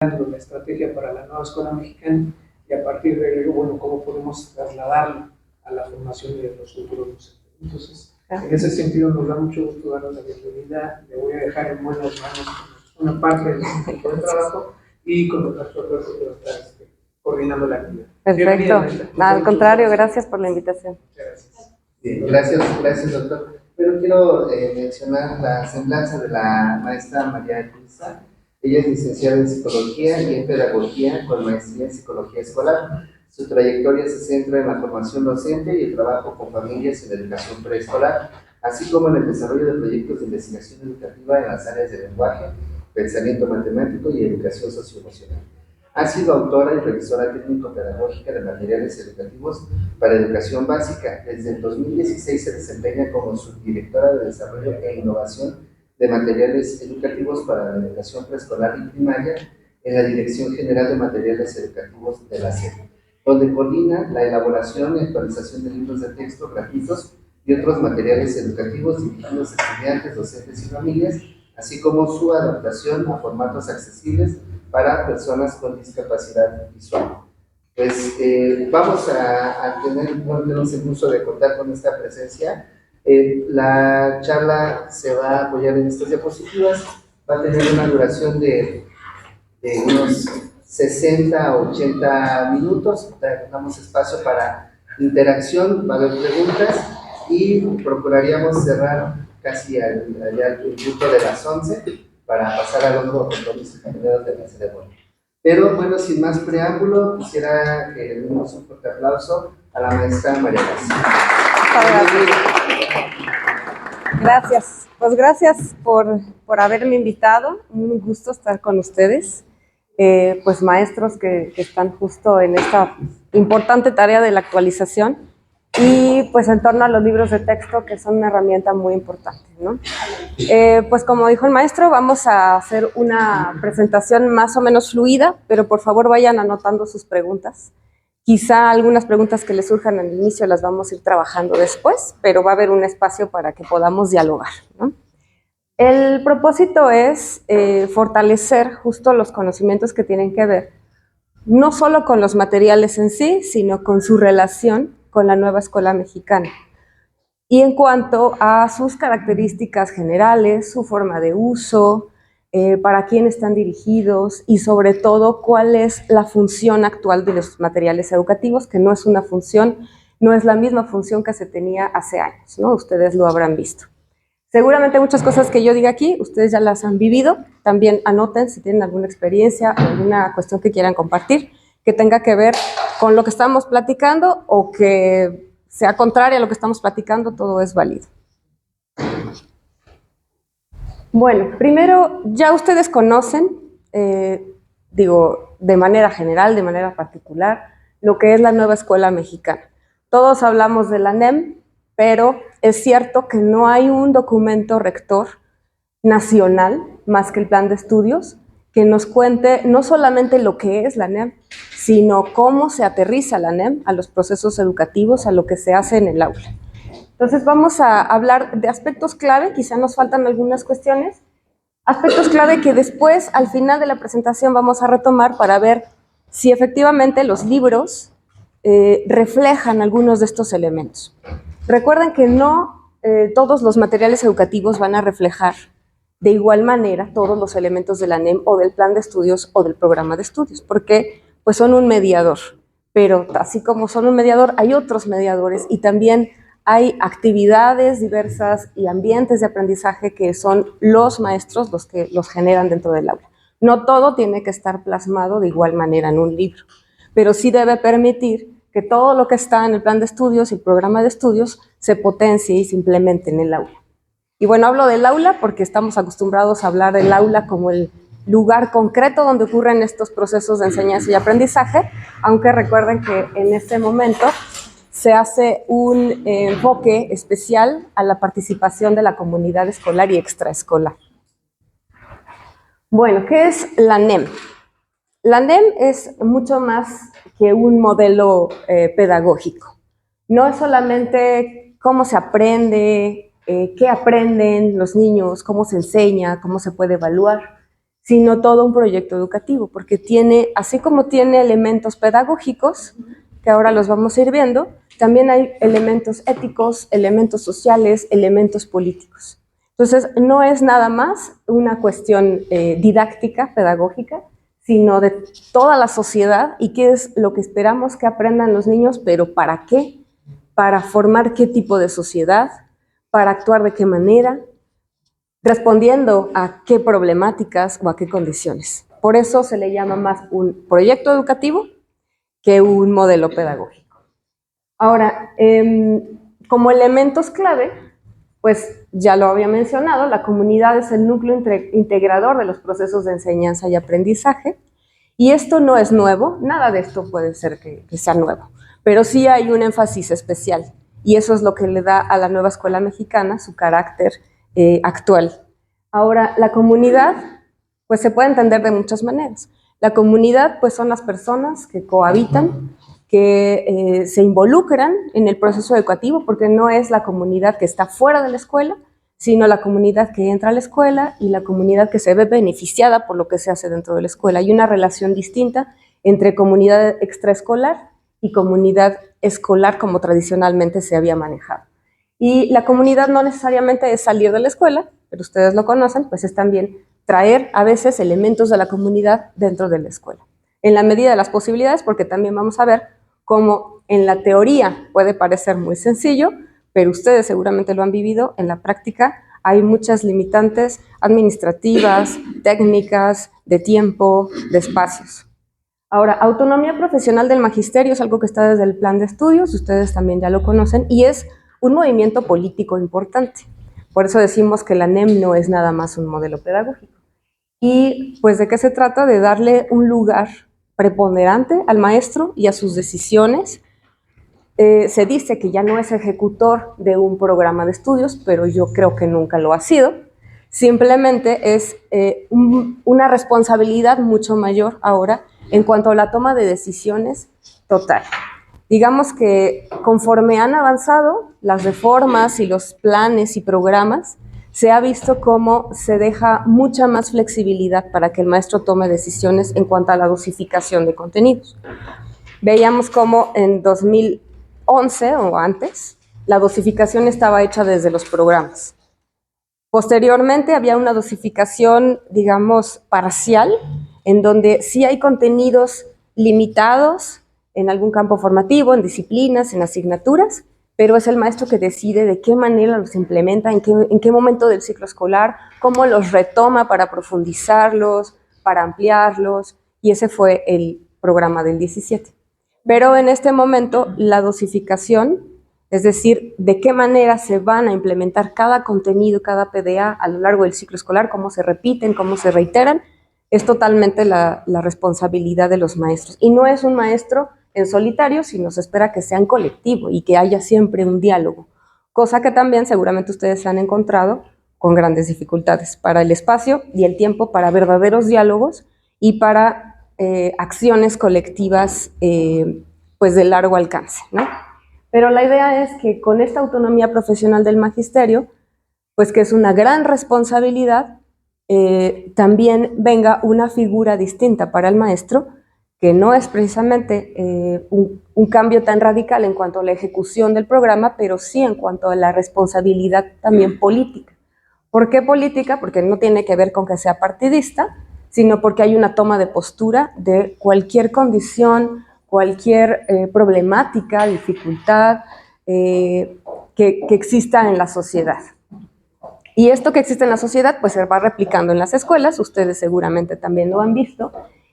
la estrategia para la nueva escuela mexicana y a partir de ello, bueno, cómo podemos trasladarla a la formación de los futuros docentes. Entonces, en ese sentido nos da mucho gusto darles la bienvenida. Le voy a dejar en buenas manos una parte del equipo de trabajo y con otras personas que va a estar coordinando la actividad. Perfecto. Al contrario, gracias por la invitación. Muchas gracias. Bien, gracias doctor. Pero quiero mencionar la semblanza de la maestra María Luisa. Ella es licenciada en Psicología y en Pedagogía con maestría en Psicología Escolar. Su trayectoria se centra en la formación docente y el trabajo con familias en educación preescolar, así como en el desarrollo de proyectos de investigación educativa en las áreas de lenguaje, pensamiento matemático y educación socioemocional. Ha sido autora y revisora técnico-pedagógica de materiales educativos para educación básica. Desde el 2016 se desempeña como subdirectora de Desarrollo e Innovación de Materiales Educativos para la Educación Preescolar y Primaria en la Dirección General de Materiales Educativos de la SEP, donde coordina la elaboración y actualización de libros de texto gratuitos y otros materiales educativos dirigidos a estudiantes, docentes y familias, así como su adaptación a formatos accesibles para personas con discapacidad visual. Pues vamos a tenernos el gusto de contar con esta presencia. La charla se va a apoyar en estas diapositivas, va a tener una duración de unos 60 a 80 minutos, damos espacio para interacción, para preguntas y procuraríamos cerrar casi allá el punto de las 11 para pasar al otro compromiso de la ceremonia. Pero bueno, sin más preámbulo, quisiera que le demos un fuerte aplauso a la maestra María Luisa. Gracias. Pues gracias por haberme invitado. Un gusto estar con ustedes. Pues maestros que están justo en esta importante tarea de la actualización y pues en torno a los libros de texto, que son una herramienta muy importante, ¿no? Pues como dijo el maestro, vamos a hacer una presentación más o menos fluida, pero por favor vayan anotando sus preguntas. Quizá algunas preguntas que les surjan al inicio las vamos a ir trabajando después, pero va a haber un espacio para que podamos dialogar, ¿no? El propósito es fortalecer justo los conocimientos que tienen que ver no solo con los materiales en sí, sino con su relación con la nueva escuela mexicana. Y en cuanto a sus características generales, su forma de uso, para quién están dirigidos y sobre todo cuál es la función actual de los materiales educativos, que no es una función, no es la misma función que se tenía hace años, ¿no? Ustedes lo habrán visto. Seguramente muchas cosas que yo diga aquí, ustedes ya las han vivido. También anoten si tienen alguna experiencia o alguna cuestión que quieran compartir que tenga que ver con lo que estamos platicando o que sea contraria a lo que estamos platicando, todo es válido. Bueno, primero, ya ustedes conocen, digo, de manera general, de manera particular, lo que es la nueva escuela mexicana. Todos hablamos de la NEM, pero es cierto que no hay un documento rector nacional, más que el plan de estudios, que nos cuente no solamente lo que es la NEM, sino cómo se aterriza la NEM a los procesos educativos, a lo que se hace en el aula. Entonces vamos a hablar de aspectos clave, quizá nos faltan algunas cuestiones, aspectos clave que después, al final de la presentación, vamos a retomar para ver si efectivamente los libros reflejan algunos de estos elementos. Recuerden que no todos los materiales educativos van a reflejar de igual manera todos los elementos de la NEM o del plan de estudios o del programa de estudios, porque pues son un mediador, pero así como son un mediador, hay otros mediadores y también hay actividades diversas y ambientes de aprendizaje que son los maestros los que los generan dentro del aula. No todo tiene que estar plasmado de igual manera en un libro, pero sí debe permitir que todo lo que está en el plan de estudios y el programa de estudios se potencie y se implemente en el aula. Y bueno, hablo del aula porque estamos acostumbrados a hablar del aula como el lugar concreto donde ocurren estos procesos de enseñanza y aprendizaje, aunque recuerden que en este momento se hace un enfoque especial a la participación de la comunidad escolar y extraescolar. Bueno, ¿qué es la NEM? La NEM es mucho más que un modelo pedagógico. No es solamente cómo se aprende, qué aprenden los niños, cómo se enseña, cómo se puede evaluar, sino todo un proyecto educativo, porque tiene, así como tiene elementos pedagógicos, que ahora los vamos a ir viendo, también hay elementos éticos, elementos sociales, elementos políticos. Entonces, no es nada más una cuestión didáctica, pedagógica, sino de toda la sociedad y qué es lo que esperamos que aprendan los niños, pero ¿para qué? Para formar qué tipo de sociedad, para actuar de qué manera, respondiendo a qué problemáticas o a qué condiciones. Por eso se le llama más un proyecto educativo que un modelo pedagógico. Ahora, como elementos clave, pues ya lo había mencionado, la comunidad es el núcleo integrador de los procesos de enseñanza y aprendizaje, y esto no es nuevo, nada de esto puede ser que sea nuevo, pero sí hay un énfasis especial, y eso es lo que le da a la nueva escuela mexicana su carácter actual. Ahora, la comunidad, pues se puede entender de muchas maneras. La comunidad, pues son las personas que cohabitan, que se involucran en el proceso educativo, porque no es la comunidad que está fuera de la escuela, sino la comunidad que entra a la escuela y la comunidad que se ve beneficiada por lo que se hace dentro de la escuela. Hay una relación distinta entre comunidad extraescolar y comunidad escolar como tradicionalmente se había manejado. Y la comunidad no necesariamente es salir de la escuela, pero ustedes lo conocen, pues es también traer a veces elementos de la comunidad dentro de la escuela. En la medida de las posibilidades, porque también vamos a ver cómo en la teoría puede parecer muy sencillo, pero ustedes seguramente lo han vivido, en la práctica hay muchas limitantes administrativas, técnicas, de tiempo, de espacios. Ahora, autonomía profesional del magisterio es algo que está desde el plan de estudios, ustedes también ya lo conocen, y es un movimiento político importante. Por eso decimos que la NEM no es nada más un modelo pedagógico. Y pues ¿de qué se trata? De darle un lugar preponderante al maestro y a sus decisiones. Se dice que ya no es ejecutor de un programa de estudios, pero yo creo que nunca lo ha sido. Simplemente es una responsabilidad mucho mayor ahora en cuanto a la toma de decisiones total. Digamos que conforme han avanzado las reformas y los planes y programas, se ha visto cómo se deja mucha más flexibilidad para que el maestro tome decisiones en cuanto a la dosificación de contenidos. Veíamos cómo en 2011 o antes, la dosificación estaba hecha desde los programas. Posteriormente había una dosificación, digamos, parcial, en donde sí hay contenidos limitados en algún campo formativo, en disciplinas, en asignaturas, pero es el maestro que decide de qué manera los implementa, en qué momento del ciclo escolar, cómo los retoma para profundizarlos, para ampliarlos, y ese fue el programa del 17. Pero en este momento la dosificación, es decir, de qué manera se van a implementar cada contenido, cada PDA a lo largo del ciclo escolar, cómo se repiten, cómo se reiteran, es totalmente la responsabilidad de los maestros. Y no es un maestro en solitario, sino se espera que sea en colectivo y que haya siempre un diálogo, cosa que también seguramente ustedes han encontrado con grandes dificultades para el espacio y el tiempo para verdaderos diálogos y para acciones colectivas pues de largo alcance, ¿no? Pero la idea es que con esta autonomía profesional del magisterio, pues que es una gran responsabilidad, también venga una figura distinta para el maestro, que no es precisamente un cambio tan radical en cuanto a la ejecución del programa, pero sí en cuanto a la responsabilidad también política. ¿Por qué política? Porque no tiene que ver con que sea partidista, sino porque hay una toma de postura de cualquier condición, cualquier problemática, dificultad que exista en la sociedad. Y esto que existe en la sociedad pues se va replicando en las escuelas, ustedes seguramente también lo han visto,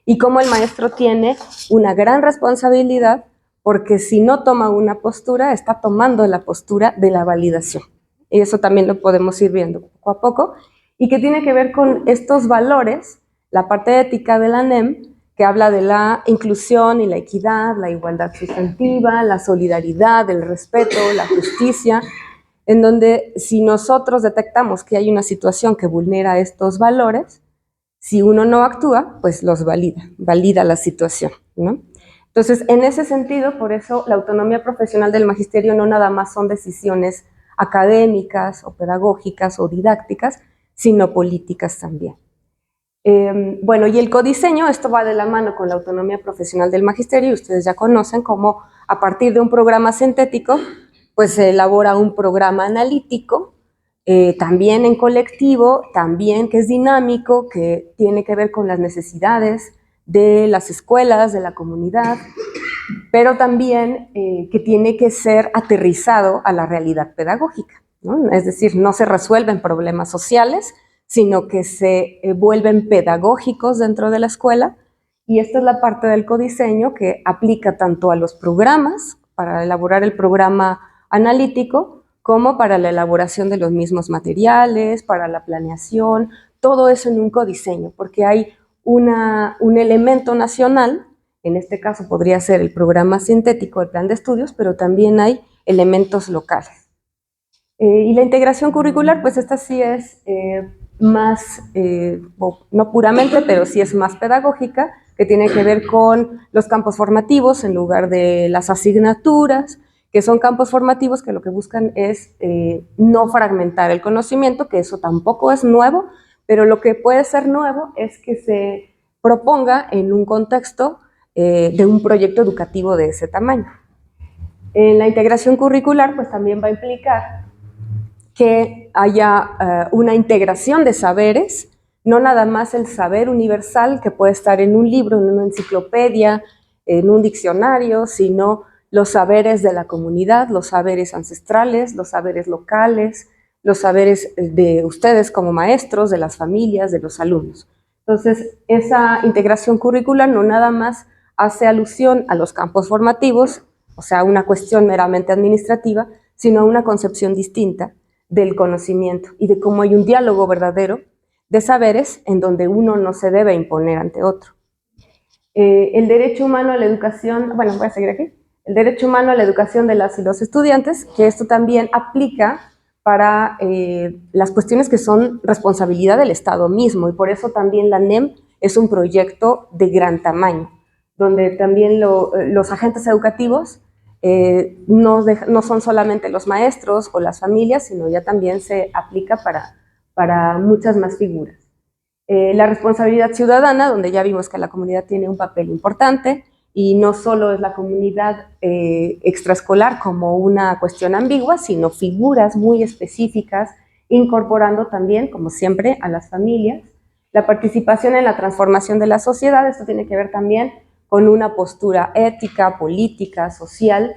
y cómo el maestro tiene una gran responsabilidad porque si no toma una postura, está tomando la postura de la validación. Y eso también lo podemos ir viendo poco a poco, y que tiene que ver con estos valores, la parte ética de la NEM, que habla de la inclusión y la equidad, la igualdad sustantiva, la solidaridad, el respeto, la justicia, en donde si nosotros detectamos que hay una situación que vulnera estos valores, si uno no actúa, pues los valida la situación, ¿no? Entonces, en ese sentido, por eso la autonomía profesional del magisterio no nada más son decisiones académicas o pedagógicas o didácticas, sino políticas también. Bueno, y el codiseño, esto va de la mano con la autonomía profesional del magisterio, y ustedes ya conocen cómo a partir de un programa sintético, pues se elabora un programa analítico, también en colectivo, también que es dinámico, que tiene que ver con las necesidades de las escuelas, de la comunidad, pero también que tiene que ser aterrizado a la realidad pedagógica, ¿no? Es decir, no se resuelven problemas sociales, sino que se vuelven pedagógicos dentro de la escuela, y esta es la parte del codiseño que aplica tanto a los programas, para elaborar el programa analítico, como para la elaboración de los mismos materiales, para la planeación, todo eso en un codiseño, porque hay un elemento nacional, en este caso podría ser el programa sintético, el plan de estudios, pero también hay elementos locales. Y la integración curricular, pues esta sí es más, no puramente, pero sí es más pedagógica, que tiene que ver con los campos formativos en lugar de las asignaturas, que son campos formativos que lo que buscan es no fragmentar el conocimiento, que eso tampoco es nuevo, pero lo que puede ser nuevo es que se proponga en un contexto de un proyecto educativo de ese tamaño. En la integración curricular, pues también va a implicar que haya una integración de saberes, no nada más el saber universal que puede estar en un libro, en una enciclopedia, en un diccionario, sino los saberes de la comunidad, los saberes ancestrales, los saberes locales, los saberes de ustedes como maestros, de las familias, de los alumnos. Entonces, esa integración curricular no nada más hace alusión a los campos formativos, o sea, una cuestión meramente administrativa, sino a una concepción distinta del conocimiento y de cómo hay un diálogo verdadero de saberes en donde uno no se debe imponer ante otro. El derecho humano a la educación, bueno, voy a seguir aquí, el derecho humano a la educación de las y los estudiantes, que esto también aplica para las cuestiones que son responsabilidad del Estado mismo, y por eso también la NEM es un proyecto de gran tamaño, donde también los agentes educativos no son solamente los maestros o las familias, sino ya también se aplica para muchas más figuras. La responsabilidad ciudadana, donde ya vimos que la comunidad tiene un papel importante, y no solo es la comunidad extraescolar como una cuestión ambigua, sino figuras muy específicas, incorporando también, como siempre, a las familias. La participación en la transformación de la sociedad, esto tiene que ver también con una postura ética, política, social,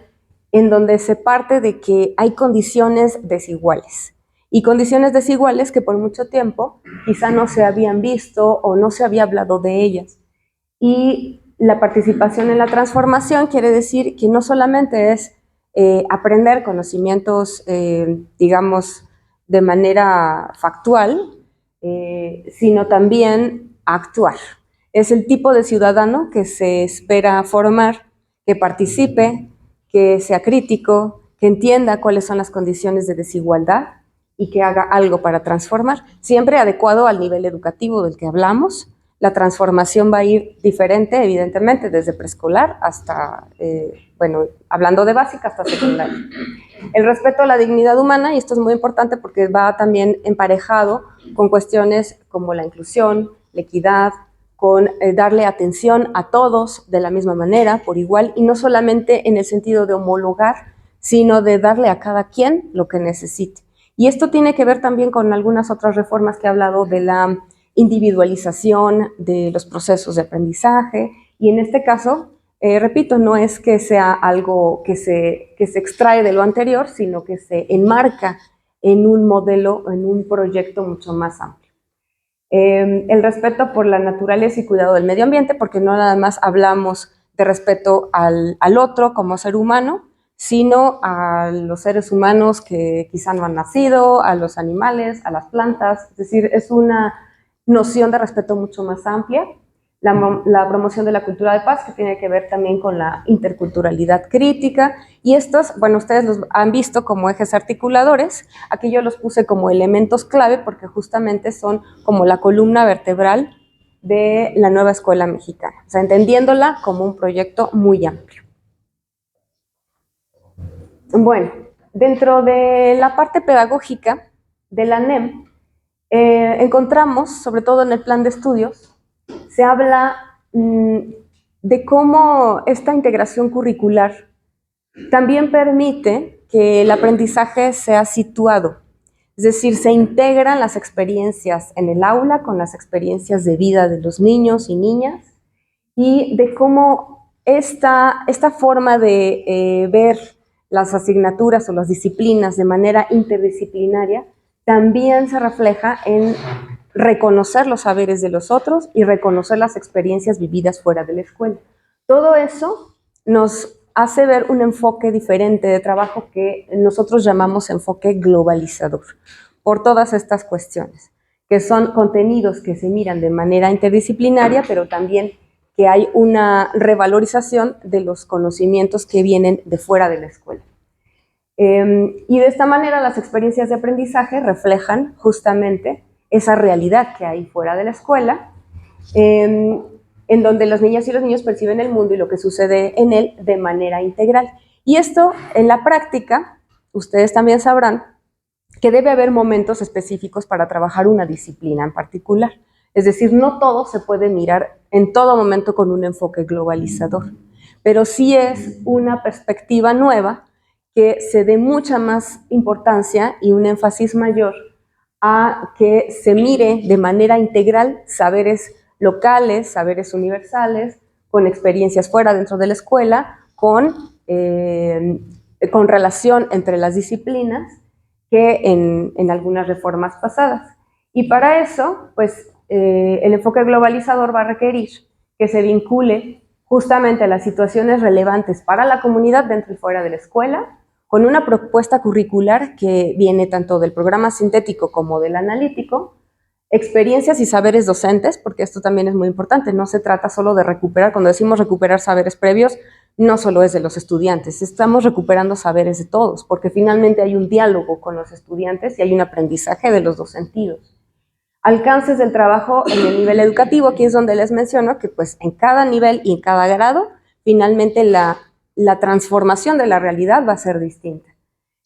en donde se parte de que hay condiciones desiguales, y condiciones desiguales que por mucho tiempo quizá no se habían visto o no se había hablado de ellas. Y la participación en la transformación quiere decir que no solamente es aprender conocimientos, digamos, de manera factual, sino también actuar. Es el tipo de ciudadano que se espera formar, que participe, que sea crítico, que entienda cuáles son las condiciones de desigualdad y que haga algo para transformar, siempre adecuado al nivel educativo del que hablamos. La transformación va a ir diferente, evidentemente, desde preescolar hasta, bueno, hablando de básica, hasta secundaria. El respeto a la dignidad humana, y esto es muy importante porque va también emparejado con cuestiones como la inclusión, la equidad, con darle atención a todos de la misma manera, por igual, y no solamente en el sentido de homologar, sino de darle a cada quien lo que necesite. Y esto tiene que ver también con algunas otras reformas que he hablado de la individualización de los procesos de aprendizaje, y en este caso, repito, no es que sea algo que se extrae de lo anterior, sino que se enmarca en un modelo, en un proyecto mucho más amplio. El respeto por la naturaleza y cuidado del medio ambiente, porque no nada más hablamos de respeto al otro como ser humano, sino a los seres humanos que quizá no han nacido, a los animales, a las plantas, es decir, es una noción de respeto mucho más amplia. La promoción de la cultura de paz, que tiene que ver también con la interculturalidad crítica, y estos, bueno, ustedes los han visto como ejes articuladores. Aquí yo los puse como elementos clave porque justamente son como la columna vertebral de la nueva escuela mexicana, o sea, entendiéndola como un proyecto muy amplio. Bueno, dentro de la parte pedagógica de la NEM, encontramos, sobre todo en el plan de estudios, se habla de cómo esta integración curricular también permite que el aprendizaje sea situado, es decir, se integran las experiencias en el aula con las experiencias de vida de los niños y niñas, y de cómo esta forma de ver las asignaturas o las disciplinas de manera interdisciplinaria también se refleja en reconocer los saberes de los otros y reconocer las experiencias vividas fuera de la escuela. Todo eso nos hace ver un enfoque diferente de trabajo que nosotros llamamos enfoque globalizador, por todas estas cuestiones, que son contenidos que se miran de manera interdisciplinaria, pero también que hay una revalorización de los conocimientos que vienen de fuera de la escuela. Y de esta manera las experiencias de aprendizaje reflejan justamente esa realidad que hay fuera de la escuela, en donde las niñas y los niños perciben el mundo y lo que sucede en él de manera integral. Y esto, en la práctica, ustedes también sabrán que debe haber momentos específicos para trabajar una disciplina en particular. Es decir, no todo se puede mirar en todo momento con un enfoque globalizador, pero sí es una perspectiva nueva que se dé mucha más importancia y un énfasis mayor a que se mire de manera integral saberes locales, saberes universales, con experiencias fuera dentro de la escuela, con relación entre las disciplinas que en algunas reformas pasadas. Y para eso, pues, el enfoque globalizador va a requerir que se vincule justamente a las situaciones relevantes para la comunidad dentro y fuera de la escuela, con una propuesta curricular que viene tanto del programa sintético como del analítico, experiencias y saberes docentes, porque esto también es muy importante, no se trata solo de recuperar, cuando decimos recuperar saberes previos, no solo es de los estudiantes, estamos recuperando saberes de todos, porque finalmente hay un diálogo con los estudiantes y hay un aprendizaje de los dos sentidos. Alcances del trabajo en el nivel educativo, aquí es donde les menciono que pues en cada nivel y en cada grado, finalmente la transformación de la realidad va a ser distinta.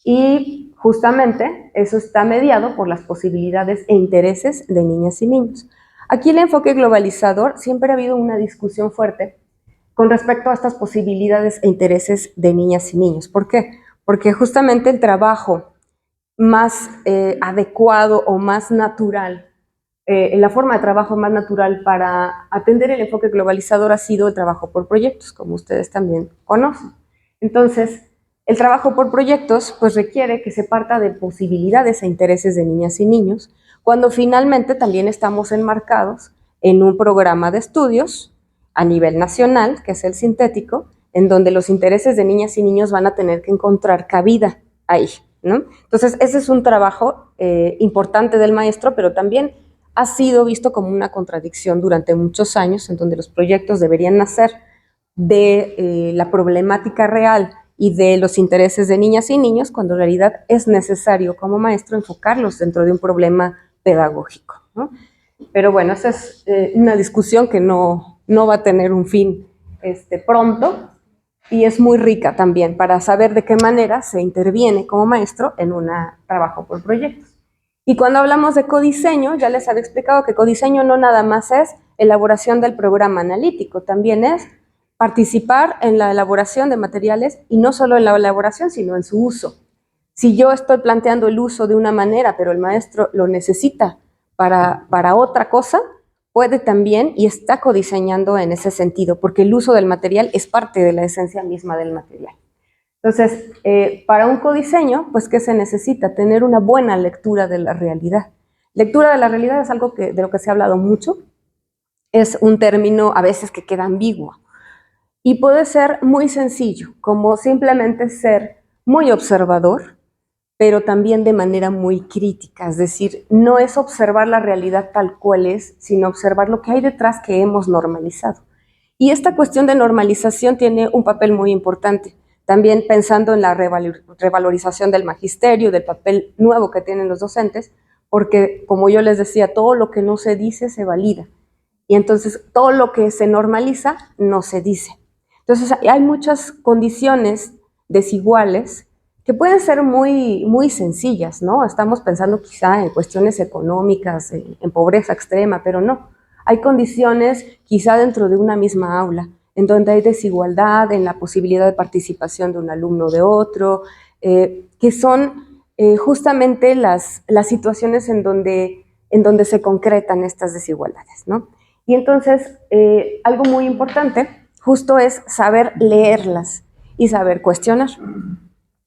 Y justamente eso está mediado por las posibilidades e intereses de niñas y niños. Aquí el enfoque globalizador, siempre ha habido una discusión fuerte con respecto a estas posibilidades e intereses de niñas y niños. ¿Por qué? Porque justamente el trabajo más adecuado o más natural, la forma de trabajo más natural para atender el enfoque globalizador ha sido el trabajo por proyectos, como ustedes también conocen. Entonces, el trabajo por proyectos pues requiere que se parta de posibilidades e intereses de niñas y niños, cuando finalmente también estamos enmarcados en un programa de estudios a nivel nacional, que es el sintético, en donde los intereses de niñas y niños van a tener que encontrar cabida ahí, ¿no? Entonces, ese es un trabajo importante del maestro, pero también ha sido visto como una contradicción durante muchos años, en donde los proyectos deberían nacer de la problemática real y de los intereses de niñas y niños, cuando en realidad es necesario como maestro enfocarlos dentro de un problema pedagógico, ¿no? Pero bueno, esa es una discusión que no va a tener un fin pronto, y es muy rica también para saber de qué manera se interviene como maestro en un trabajo por proyectos. Y cuando hablamos de codiseño, ya les había explicado que codiseño no nada más es elaboración del programa analítico, también es participar en la elaboración de materiales, y no solo en la elaboración, sino en su uso. Si yo estoy planteando el uso de una manera, pero el maestro lo necesita para otra cosa, puede también y está codiseñando en ese sentido, porque el uso del material es parte de la esencia misma del material. Entonces, para un codiseño, pues, ¿qué se necesita? Tener una buena lectura de la realidad. Lectura de la realidad es algo de lo que se ha hablado mucho, es un término a veces que queda ambiguo, y puede ser muy sencillo, como simplemente ser muy observador, pero también de manera muy crítica, es decir, no es observar la realidad tal cual es, sino observar lo que hay detrás que hemos normalizado. Y esta cuestión de normalización tiene un papel muy importante, también pensando en la revalorización del magisterio, del papel nuevo que tienen los docentes, porque, como yo les decía, todo lo que no se dice se valida, y entonces todo lo que se normaliza no se dice. Entonces hay muchas condiciones desiguales que pueden ser muy, muy sencillas, ¿no? Estamos pensando quizá en cuestiones económicas, en pobreza extrema, pero no. Hay condiciones quizá dentro de una misma aula, en donde hay desigualdad en la posibilidad de participación de un alumno o de otro, que son justamente las situaciones en donde se concretan estas desigualdades, ¿no? Y entonces, algo muy importante justo es saber leerlas y saber cuestionar.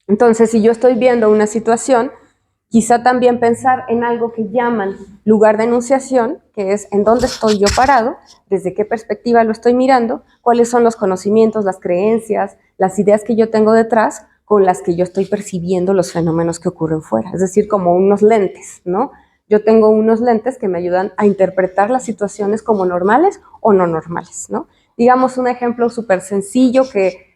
Entonces, si yo estoy viendo una situación, quizá también pensar en algo que llaman lugar de enunciación, que es en dónde estoy yo parado, desde qué perspectiva lo estoy mirando, cuáles son los conocimientos, las creencias, las ideas que yo tengo detrás con las que yo estoy percibiendo los fenómenos que ocurren fuera, es decir, como unos lentes, ¿no? Yo tengo unos lentes que me ayudan a interpretar las situaciones como normales o no normales, ¿no? Digamos un ejemplo súper sencillo que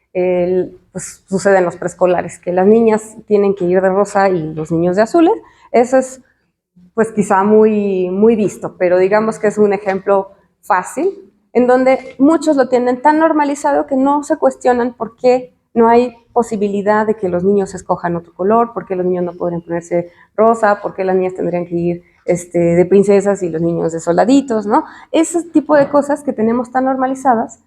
pues, sucede en los preescolares, que las niñas tienen que ir de rosa y los niños de azules. Eso es pues quizá muy, muy visto, pero digamos que es un ejemplo fácil, en donde muchos lo tienen tan normalizado que no se cuestionan por qué no hay posibilidad de que los niños escojan otro color, por qué los niños no podrían ponerse rosa, por qué las niñas tendrían que ir de princesas y los niños de soldaditos, ¿no? Ese tipo de cosas que tenemos tan normalizadas,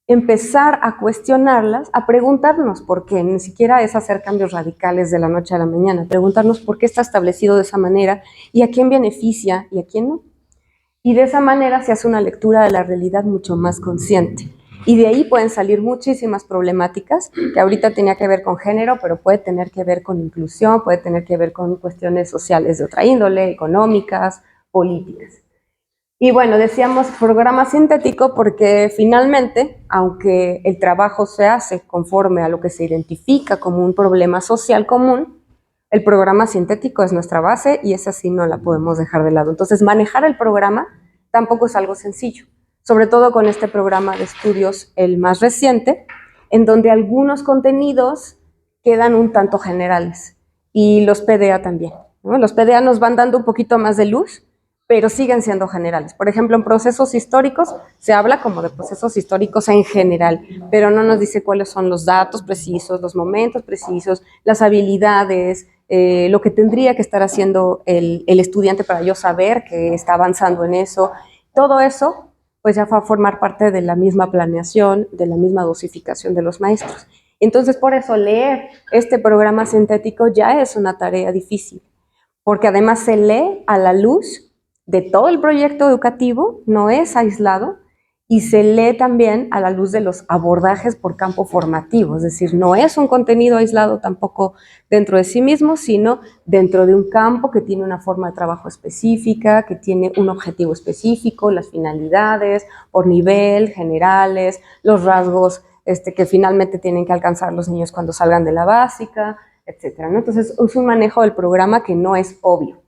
empezar a cuestionarlas, a preguntarnos por qué, ni siquiera es hacer cambios radicales de la noche a la mañana, preguntarnos por qué está establecido de esa manera y a quién beneficia y a quién no. Y de esa manera se hace una lectura de la realidad mucho más consciente. Y de ahí pueden salir muchísimas problemáticas, que ahorita tenía que ver con género, pero puede tener que ver con inclusión, puede tener que ver con cuestiones sociales de otra índole, económicas, políticas. Y bueno, decíamos programa sintético porque finalmente, aunque el trabajo se hace conforme a lo que se identifica como un problema social común, el programa sintético es nuestra base y esa sí no la podemos dejar de lado. Entonces, manejar el programa tampoco es algo sencillo, sobre todo con este programa de estudios, el más reciente, en donde algunos contenidos quedan un tanto generales y los PDA también, ¿no? Los PDA nos van dando un poquito más de luz, pero siguen siendo generales. Por ejemplo, en procesos históricos se habla como de procesos históricos en general, pero no nos dice cuáles son los datos precisos, los momentos precisos, las habilidades, lo que tendría que estar haciendo el estudiante para yo saber que está avanzando en eso. Todo eso pues ya va a formar parte de la misma planeación, de la misma dosificación de los maestros. Entonces, por eso leer este programa sintético ya es una tarea difícil, porque además se lee a la luz de todo el proyecto educativo, no es aislado, y se lee también a la luz de los abordajes por campo formativo, es decir, no es un contenido aislado tampoco dentro de sí mismo, sino dentro de un campo que tiene una forma de trabajo específica, que tiene un objetivo específico, las finalidades, por nivel, generales, los rasgos que finalmente tienen que alcanzar los niños cuando salgan de la básica, etcétera, ¿no? Entonces, es un manejo del programa que no es obvio.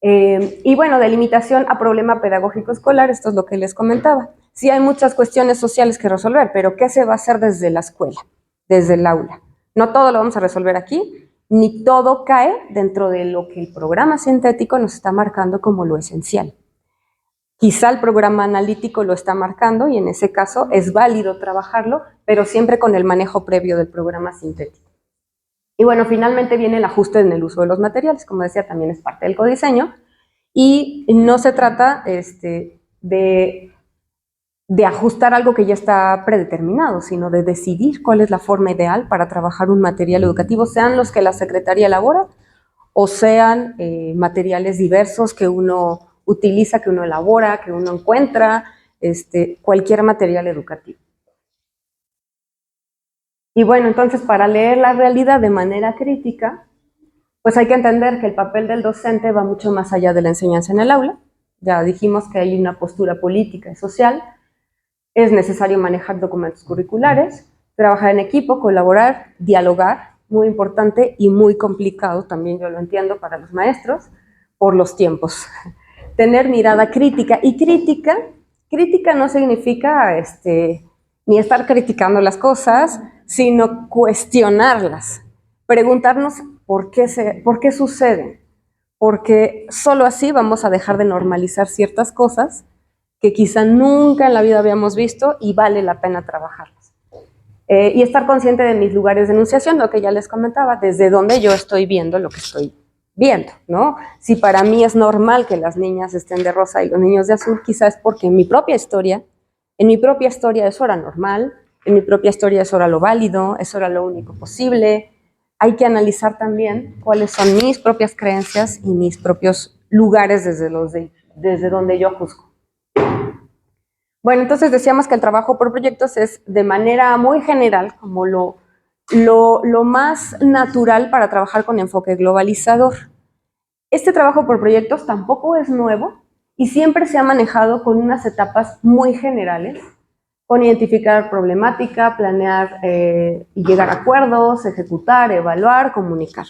Y bueno, de limitación a problema pedagógico escolar, esto es lo que les comentaba. Sí hay muchas cuestiones sociales que resolver, pero ¿qué se va a hacer desde la escuela, desde el aula? No todo lo vamos a resolver aquí, ni todo cae dentro de lo que el programa sintético nos está marcando como lo esencial. Quizá el programa analítico lo está marcando y en ese caso es válido trabajarlo, pero siempre con el manejo previo del programa sintético. Y bueno, finalmente viene el ajuste en el uso de los materiales, como decía, también es parte del codiseño, y no se trata de ajustar algo que ya está predeterminado, sino de decidir cuál es la forma ideal para trabajar un material educativo, sean los que la Secretaría elabora o sean materiales diversos que uno utiliza, que uno elabora, que uno encuentra, cualquier material educativo. Y bueno, entonces para leer la realidad de manera crítica, pues hay que entender que el papel del docente va mucho más allá de la enseñanza en el aula. Ya dijimos que hay una postura política y social, es necesario manejar documentos curriculares, trabajar en equipo, colaborar, dialogar, muy importante y muy complicado, también yo lo entiendo para los maestros, por los tiempos. Tener mirada crítica, y crítica no significa ni estar criticando las cosas, sino cuestionarlas, preguntarnos por qué suceden, porque solo así vamos a dejar de normalizar ciertas cosas que quizá nunca en la vida habíamos visto y vale la pena trabajarlas. Y estar consciente de mis lugares de enunciación, lo que ya les comentaba, desde donde yo estoy viendo lo que estoy viendo, ¿no? Si para mí es normal que las niñas estén de rosa y los niños de azul, quizás es porque en mi propia historia eso era normal, en mi propia historia eso era lo válido, eso era lo único posible. Hay que analizar también cuáles son mis propias creencias y mis propios lugares desde donde yo juzgo. Bueno, entonces decíamos que el trabajo por proyectos es de manera muy general como lo más natural para trabajar con enfoque globalizador. Este trabajo por proyectos tampoco es nuevo y siempre se ha manejado con unas etapas muy generales, con identificar problemática, planear y llegar a acuerdos, ejecutar, evaluar, comunicar.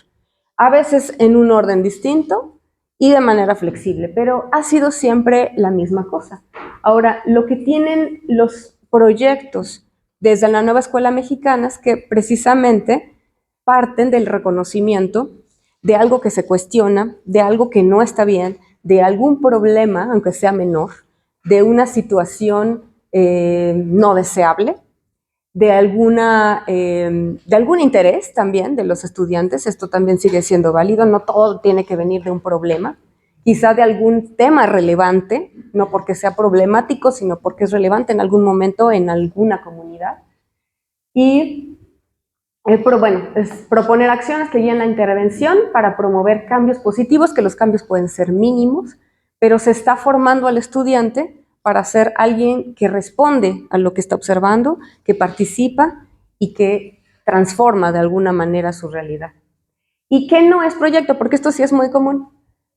A veces en un orden distinto y de manera flexible, pero ha sido siempre la misma cosa. Ahora, lo que tienen los proyectos desde la nueva escuela mexicana es que precisamente parten del reconocimiento de algo que se cuestiona, de algo que no está bien, de algún problema, aunque sea menor, de una situación no deseable, de algún interés también de los estudiantes. Esto también sigue siendo válido, no todo tiene que venir de un problema, quizá de algún tema relevante, no porque sea problemático, sino porque es relevante en algún momento en alguna comunidad. Y pero bueno, es proponer acciones que guíen la intervención para promover cambios positivos, que los cambios pueden ser mínimos, pero se está formando al estudiante para ser alguien que responde a lo que está observando, que participa y que transforma de alguna manera su realidad. ¿Y qué no es proyecto? Porque esto sí es muy común.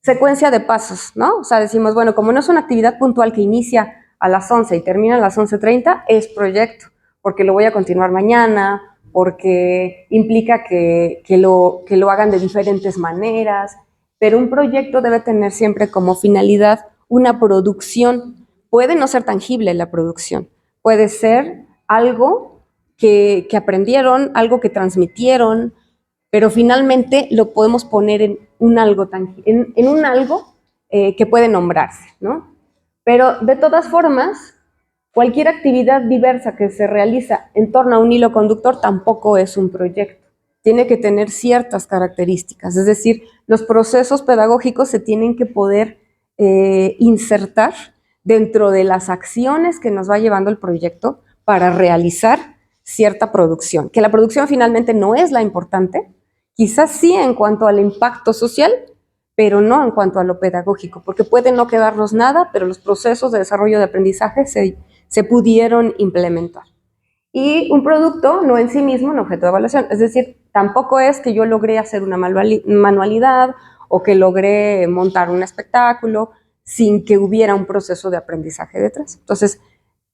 Secuencia de pasos, ¿no? O sea, decimos, bueno, como no es una actividad puntual que inicia a las 11 y termina a las 11:30, es proyecto, porque lo voy a continuar mañana, porque implica que lo hagan de diferentes maneras, pero un proyecto debe tener siempre como finalidad una producción. Puede no ser tangible la producción, puede ser algo que aprendieron, algo que transmitieron, pero finalmente lo podemos poner en un algo, que puede nombrarse, ¿no? Pero de todas formas, cualquier actividad diversa que se realiza en torno a un hilo conductor tampoco es un proyecto. Tiene que tener ciertas características, es decir, los procesos pedagógicos se tienen que poder insertar dentro de las acciones que nos va llevando el proyecto para realizar cierta producción, que la producción finalmente no es la importante, quizás sí en cuanto al impacto social, pero no en cuanto a lo pedagógico, porque puede no quedarnos nada, pero los procesos de desarrollo de aprendizaje se pudieron implementar. Y un producto no en sí mismo un objeto de evaluación, es decir, tampoco es que yo logré hacer una manualidad o que logré montar un espectáculo sin que hubiera un proceso de aprendizaje detrás. Entonces,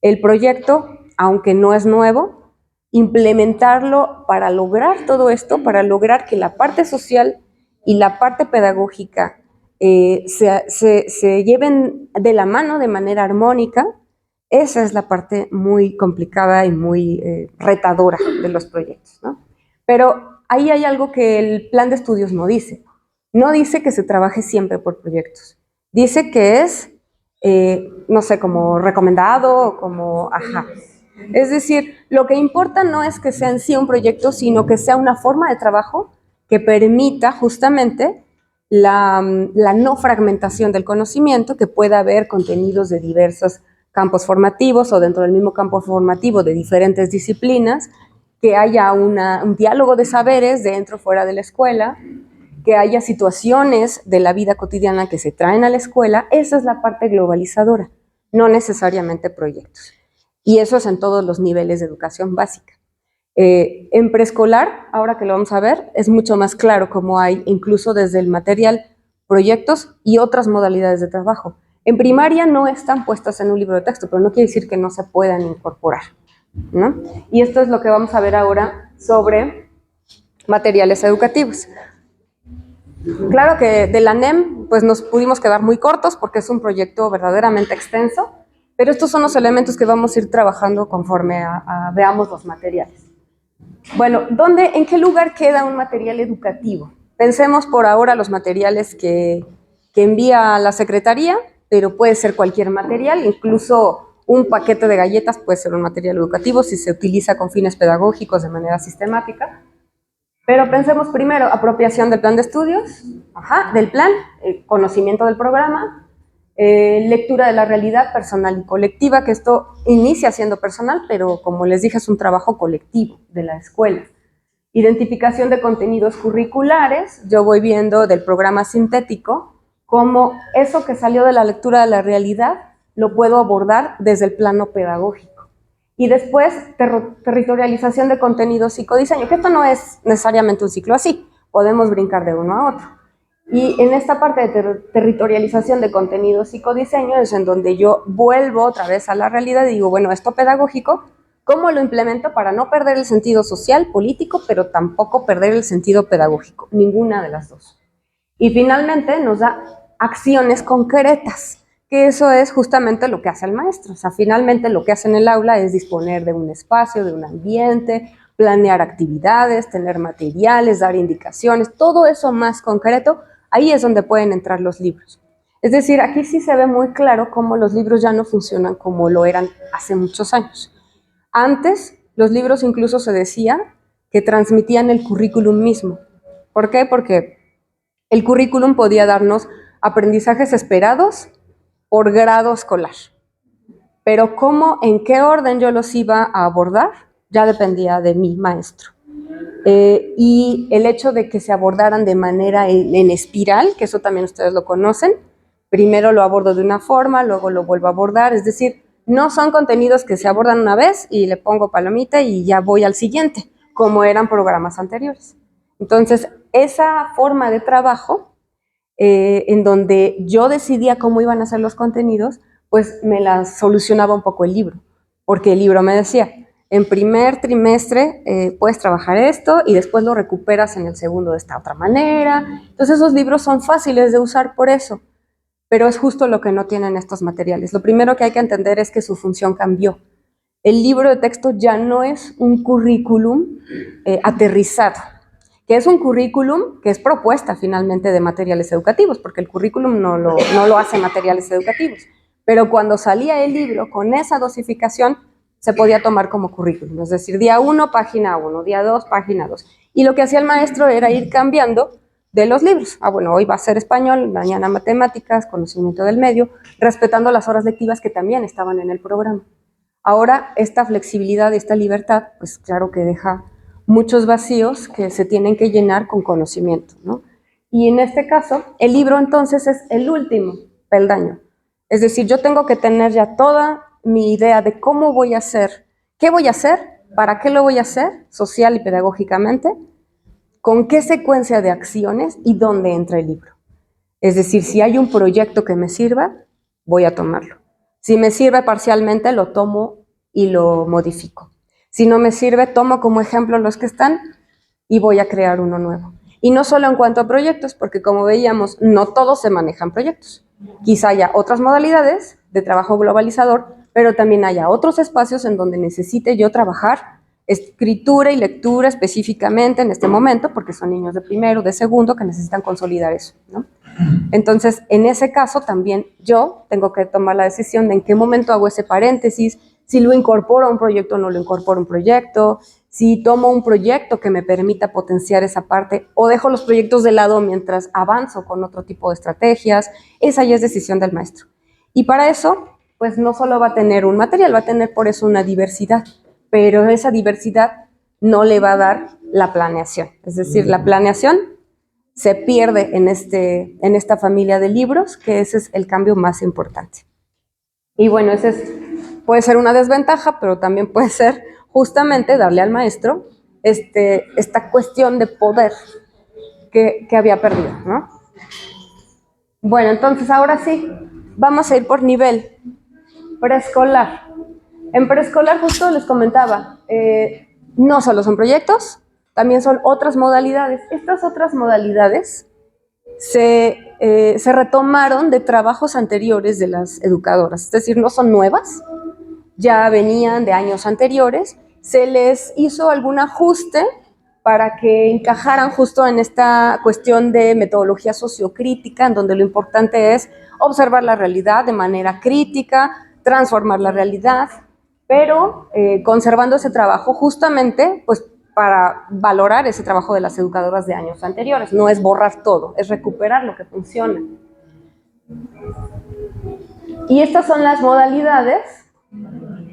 el proyecto, aunque no es nuevo, implementarlo para lograr todo esto, para lograr que la parte social y la parte pedagógica se lleven de la mano de manera armónica, esa es la parte muy complicada y muy retadora de los proyectos, ¿no? Pero ahí hay algo que el plan de estudios no dice. No dice que se trabaje siempre por proyectos. Dice que es, no sé, como recomendado, como, ajá. Es decir, lo que importa no es que sea en sí un proyecto, sino que sea una forma de trabajo que permita justamente la no fragmentación del conocimiento, que pueda haber contenidos de diversos campos formativos o dentro del mismo campo formativo de diferentes disciplinas, que haya un diálogo de saberes dentro o fuera de la escuela, que haya situaciones de la vida cotidiana que se traen a la escuela. Esa es la parte globalizadora, no necesariamente proyectos. Y eso es en todos los niveles de educación básica. En preescolar, ahora que lo vamos a ver, es mucho más claro cómo hay, incluso desde el material, proyectos y otras modalidades de trabajo. En primaria no están puestas en un libro de texto, pero no quiere decir que no se puedan incorporar, ¿no? Y esto es lo que vamos a ver ahora sobre materiales educativos. Claro que de la NEM pues nos pudimos quedar muy cortos porque es un proyecto verdaderamente extenso, pero estos son los elementos que vamos a ir trabajando conforme veamos los materiales. Bueno, ¿en qué lugar queda un material educativo? Pensemos por ahora los materiales que envía la Secretaría, pero puede ser cualquier material, incluso Un paquete de galletas puede ser un material educativo si se utiliza con fines pedagógicos de manera sistemática. Pero pensemos primero, apropiación del plan de estudios, del plan, conocimiento del programa, lectura de la realidad personal y colectiva, que esto inicia siendo personal, pero como les dije es un trabajo colectivo de la escuela. Identificación de contenidos curriculares, yo voy viendo del programa sintético cómo eso que salió de la lectura de la realidad lo puedo abordar desde el plano pedagógico. Y después, territorialización de contenido psicodiseño, que esto no es necesariamente un ciclo así, podemos brincar de uno a otro. Y en esta parte de territorialización de contenido psicodiseño es en donde yo vuelvo otra vez a la realidad y digo, bueno, esto pedagógico, ¿cómo lo implemento para no perder el sentido social, político, pero tampoco perder el sentido pedagógico? Ninguna de las dos. Y finalmente nos da acciones concretas, que eso es justamente lo que hace el maestro. O sea, finalmente lo que hace en el aula es disponer de un espacio, de un ambiente, planear actividades, tener materiales, dar indicaciones, todo eso más concreto, ahí es donde pueden entrar los libros. Es decir, aquí sí se ve muy claro cómo los libros ya no funcionan como lo eran hace muchos años. Antes, los libros incluso se decía que transmitían el currículum mismo. ¿Por qué? Porque el currículum podía darnos aprendizajes esperados por grado escolar. Pero cómo, en qué orden yo los iba a abordar, ya dependía de mi maestro. Y el hecho de que se abordaran de manera en espiral, que eso también ustedes lo conocen, primero lo abordo de una forma, luego lo vuelvo a abordar, es decir, no son contenidos que se abordan una vez y le pongo palomita y ya voy al siguiente, como eran programas anteriores. Entonces, esa forma de trabajo, en donde yo decidía cómo iban a ser los contenidos, pues me las solucionaba un poco el libro, porque el libro me decía, en primer trimestre puedes trabajar esto y después lo recuperas en el segundo de esta otra manera. Entonces esos libros son fáciles de usar por eso, pero es justo lo que no tienen estos materiales. Lo primero que hay que entender es que su función cambió. El libro de texto ya no es un currículum aterrizado, que es un currículum que es propuesta finalmente de materiales educativos, porque el currículum no lo hace materiales educativos. Pero cuando salía el libro con esa dosificación, se podía tomar como currículum, es decir, día 1, página 1, día 2, página 2. Y lo que hacía el maestro era ir cambiando de los libros. Bueno, hoy va a ser español, mañana matemáticas, conocimiento del medio, respetando las horas lectivas que también estaban en el programa. Ahora, esta flexibilidad y esta libertad, pues claro que deja muchos vacíos que se tienen que llenar con conocimiento, ¿no? Y en este caso, el libro entonces es el último peldaño. Es decir, yo tengo que tener ya toda mi idea de cómo voy a hacer, qué voy a hacer, para qué lo voy a hacer, social y pedagógicamente, con qué secuencia de acciones y dónde entra el libro. Es decir, si hay un proyecto que me sirva, voy a tomarlo. Si me sirve parcialmente, lo tomo y lo modifico. Si no me sirve, tomo como ejemplo los que están y voy a crear uno nuevo. Y no solo en cuanto a proyectos, porque como veíamos, no todos se manejan proyectos. Quizá haya otras modalidades de trabajo globalizador, pero también haya otros espacios en donde necesite yo trabajar escritura y lectura específicamente en este momento, porque son niños de primero, de segundo, que necesitan consolidar eso, ¿no? Entonces, en ese caso también yo tengo que tomar la decisión de en qué momento hago ese paréntesis, si lo incorporo a un proyecto o no lo incorporo a un proyecto, si tomo un proyecto que me permita potenciar esa parte o dejo los proyectos de lado mientras avanzo con otro tipo de estrategias. Esa ya es decisión del maestro. Y para eso, pues no solo va a tener un material, va a tener por eso una diversidad, pero esa diversidad no le va a dar la planeación. Es decir, la planeación se pierde en esta familia de libros, que ese es el cambio más importante. Y bueno, puede ser una desventaja, pero también puede ser justamente darle al maestro esta cuestión de poder que había perdido, ¿no? Bueno, entonces ahora sí, vamos a ir por nivel preescolar. En preescolar justo les comentaba, no solo son proyectos, también son otras modalidades. Estas otras modalidades se retomaron de trabajos anteriores de las educadoras, es decir, no son nuevas, ya venían de años anteriores, se les hizo algún ajuste para que encajaran justo en esta cuestión de metodología sociocrítica, en donde lo importante es observar la realidad de manera crítica, transformar la realidad, pero conservando ese trabajo justamente pues para valorar ese trabajo de las educadoras de años anteriores. No es borrar todo, es recuperar lo que funciona. Y estas son las modalidades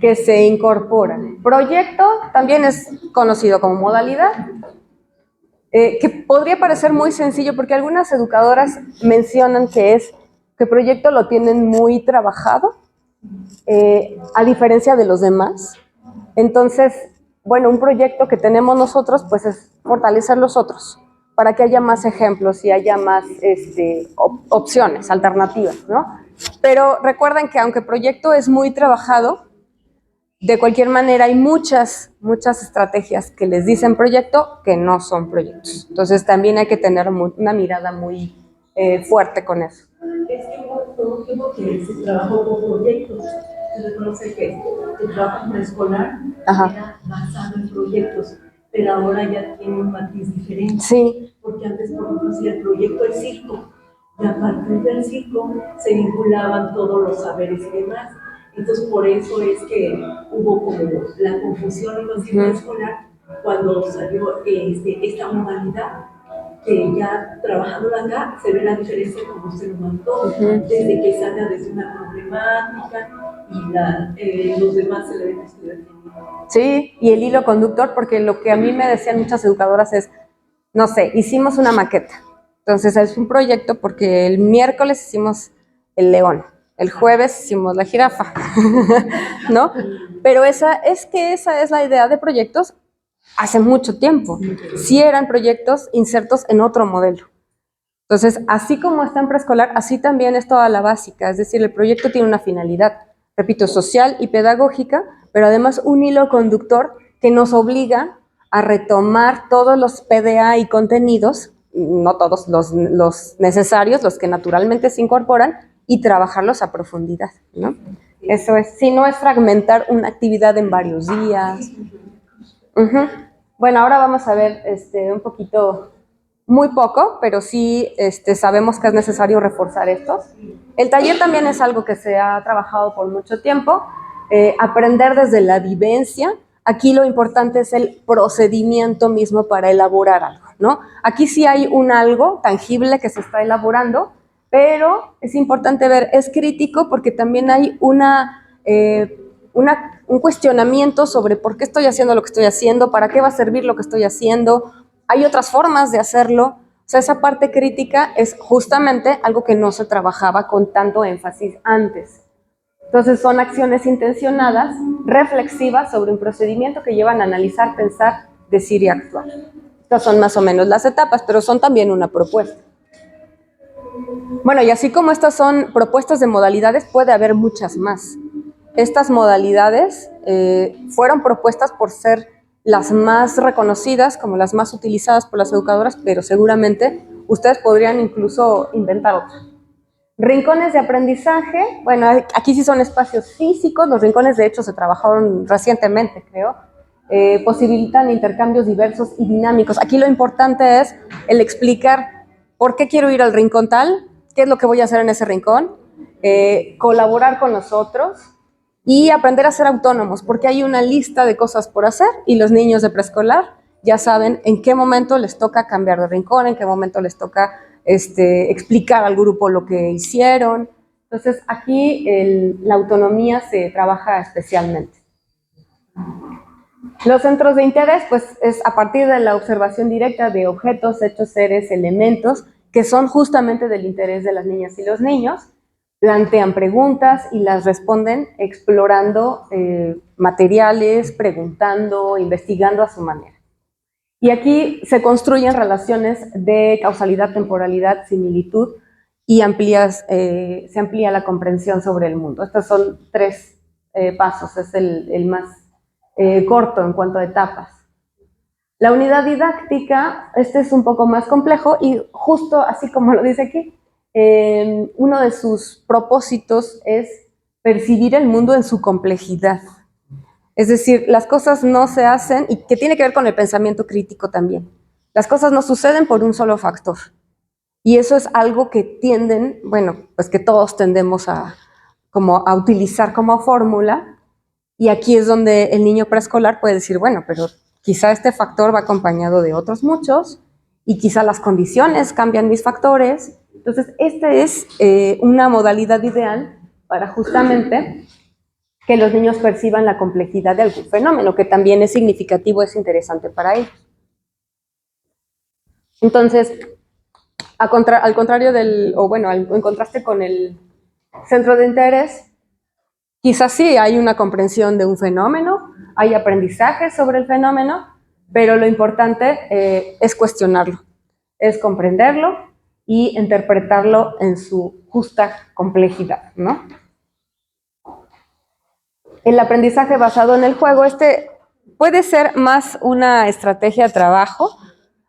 que se incorporan. Proyecto también es conocido como modalidad, que podría parecer muy sencillo porque algunas educadoras mencionan que proyecto lo tienen muy trabajado, a diferencia de los demás. Entonces, bueno, un proyecto que tenemos nosotros pues es fortalecer los otros para que haya más ejemplos y haya más opciones, alternativas, ¿no? Pero recuerden que aunque proyecto es muy trabajado, de cualquier manera hay muchas estrategias que les dicen proyecto que no son proyectos. Entonces también hay que tener una mirada muy fuerte con eso. Es que todo el tiempo que se trabajó con proyectos, se reconoce que el trabajo preescolar era basado en proyectos, pero ahora ya tiene un matiz diferente. Sí. Porque antes, por ejemplo, si el proyecto del circo, y a partir del circo se vinculaban todos los saberes y demás. Entonces, por eso es que hubo como la confusión en el ciclo escolar cuando salió esta modalidad, que ya trabajando acá se ve la diferencia como se lo mandó, desde que salga desde una problemática y los demás elementos que la tienen. Sí, y el hilo conductor, porque lo que a mí me decían muchas educadoras es, no sé, hicimos una maqueta. Entonces es un proyecto porque el miércoles hicimos el león, el jueves hicimos la jirafa, ¿no? Pero esa es la idea de proyectos hace mucho tiempo. Sí eran proyectos insertos en otro modelo. Entonces, así como está en preescolar, así también es toda la básica. Es decir, el proyecto tiene una finalidad, repito, social y pedagógica, pero además un hilo conductor que nos obliga a retomar todos los PDA y contenidos, no todos los necesarios, los que naturalmente se incorporan, y trabajarlos a profundidad, ¿no? Eso es, si no es fragmentar una actividad en varios días. Bueno, ahora vamos a ver un poquito, muy poco, pero sí sabemos que es necesario reforzar estos. El taller también es algo que se ha trabajado por mucho tiempo, aprender desde la vivencia. Aquí lo importante es el procedimiento mismo para elaborar algo, ¿no? Aquí sí hay un algo tangible que se está elaborando, pero es importante ver, es crítico porque también hay un cuestionamiento sobre por qué estoy haciendo lo que estoy haciendo, para qué va a servir lo que estoy haciendo. Hay otras formas de hacerlo. O sea, esa parte crítica es justamente algo que no se trabajaba con tanto énfasis antes. Entonces son acciones intencionadas, reflexivas sobre un procedimiento que llevan a analizar, pensar, decir y actuar. Estas son más o menos las etapas, pero son también una propuesta. Bueno, y así como estas son propuestas de modalidades, puede haber muchas más. Estas modalidades fueron propuestas por ser las más reconocidas, como las más utilizadas por las educadoras, pero seguramente ustedes podrían incluso inventar otras. Rincones de aprendizaje, bueno, aquí sí son espacios físicos, los rincones de hecho se trabajaron recientemente, creo, posibilitan intercambios diversos y dinámicos. Aquí lo importante es el explicar por qué quiero ir al rincón tal, qué es lo que voy a hacer en ese rincón, colaborar con nosotros y aprender a ser autónomos, porque hay una lista de cosas por hacer y los niños de preescolar ya saben en qué momento les toca cambiar de rincón, en qué momento les toca explicar al grupo lo que hicieron. Entonces aquí la autonomía se trabaja especialmente. Los centros de interés, pues es a partir de la observación directa de objetos, hechos, seres, elementos, que son justamente del interés de las niñas y los niños, plantean preguntas y las responden explorando materiales, preguntando, investigando a su manera. Y aquí se construyen relaciones de causalidad, temporalidad, similitud y se amplía la comprensión sobre el mundo. Estos son 3 pasos, es el más corto en cuanto a etapas. La unidad didáctica, es un poco más complejo y justo así como lo dice aquí, uno de sus propósitos es percibir el mundo en su complejidad. Es decir, las cosas no se hacen, y que tiene que ver con el pensamiento crítico también. Las cosas no suceden por un solo factor. Y eso es algo que pues que todos tendemos a como a utilizar como fórmula, y aquí es donde el niño preescolar puede decir, bueno, pero quizá este factor va acompañado de otros muchos, y quizá las condiciones cambian mis factores. Entonces, esta es una modalidad ideal para justamente que los niños perciban la complejidad de algún fenómeno, que también es significativo, es interesante para ellos. Entonces, al contrario en contraste con el centro de interés, quizás sí hay una comprensión de un fenómeno, hay aprendizaje sobre el fenómeno, pero lo importante es cuestionarlo, es comprenderlo y interpretarlo en su justa complejidad, ¿no? El aprendizaje basado en el juego, puede ser más una estrategia de trabajo.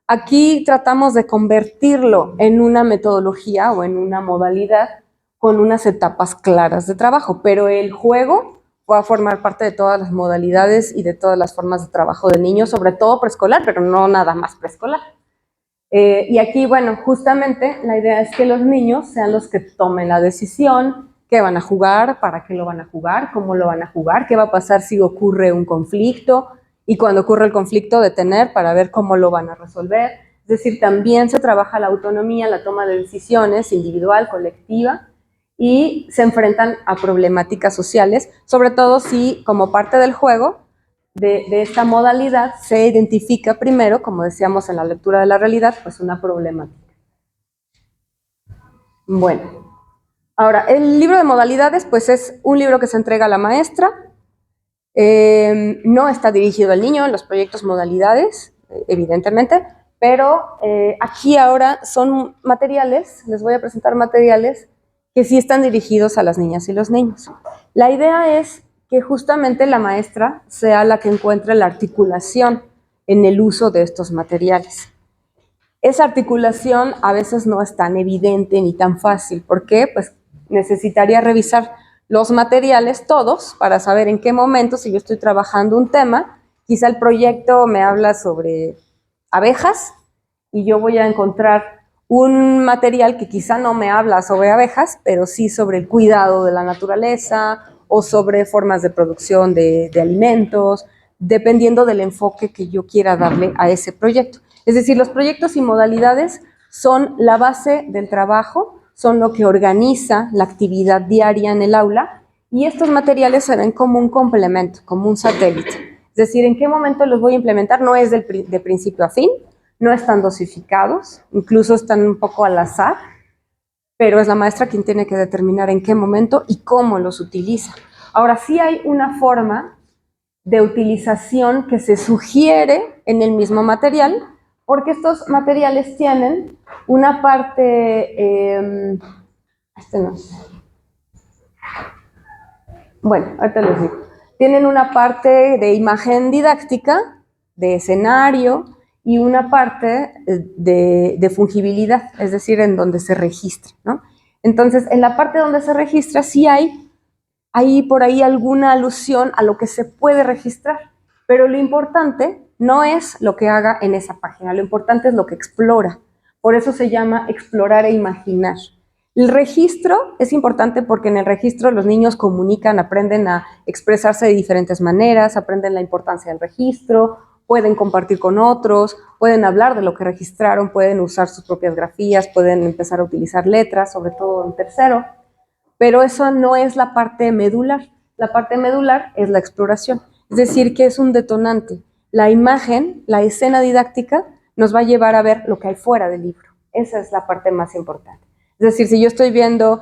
Aquí tratamos de convertirlo en una metodología o en una modalidad con unas etapas claras de trabajo, pero el juego va a formar parte de todas las modalidades y de todas las formas de trabajo de niños, sobre todo preescolar, pero no nada más preescolar. Y aquí, bueno, justamente la idea es que los niños sean los que tomen la decisión, qué van a jugar, para qué lo van a jugar, cómo lo van a jugar, qué va a pasar si ocurre un conflicto, y cuando ocurre el conflicto detener para ver cómo lo van a resolver. Es decir, también se trabaja la autonomía, la toma de decisiones individual, colectiva, y se enfrentan a problemáticas sociales, sobre todo si como parte del juego de esta modalidad se identifica primero, como decíamos en la lectura de la realidad, pues una problemática. Bueno, ahora, el libro de modalidades, pues es un libro que se entrega a la maestra, no está dirigido al niño en los proyectos modalidades, evidentemente, pero aquí ahora son materiales, les voy a presentar materiales que sí están dirigidos a las niñas y los niños. La idea es que justamente la maestra sea la que encuentre la articulación en el uso de estos materiales. Esa articulación a veces no es tan evidente ni tan fácil. ¿Por qué? Pues necesitaría revisar los materiales todos para saber en qué momento, si yo estoy trabajando un tema, quizá el proyecto me habla sobre abejas y yo voy a encontrar un material que quizá no me habla sobre abejas, pero sí sobre el cuidado de la naturaleza o sobre formas de producción de alimentos, dependiendo del enfoque que yo quiera darle a ese proyecto. Es decir, los proyectos y modalidades son la base del trabajo, son lo que organiza la actividad diaria en el aula, y estos materiales se ven como un complemento, como un satélite. Es decir, en qué momento los voy a implementar no es de principio a fin, no están dosificados, incluso están un poco al azar, pero es la maestra quien tiene que determinar en qué momento y cómo los utiliza. Ahora, sí hay una forma de utilización que se sugiere en el mismo material, porque estos materiales tienen una parte, bueno, ahorita les digo, tienen una parte de imagen didáctica, de escenario, y una parte de fungibilidad, es decir, en donde se registra, ¿no? Entonces, en la parte donde se registra sí hay por ahí alguna alusión a lo que se puede registrar, pero lo importante no es lo que haga en esa página, lo importante es lo que explora. Por eso se llama explorar e imaginar. El registro es importante porque en el registro los niños comunican, aprenden a expresarse de diferentes maneras, aprenden la importancia del registro, pueden compartir con otros, pueden hablar de lo que registraron, pueden usar sus propias grafías, pueden empezar a utilizar letras, sobre todo en tercero, pero eso no es la parte medular. La parte medular es la exploración, es decir, que es un detonante. La imagen, la escena didáctica, nos va a llevar a ver lo que hay fuera del libro. Esa es la parte más importante. Es decir, si yo estoy viendo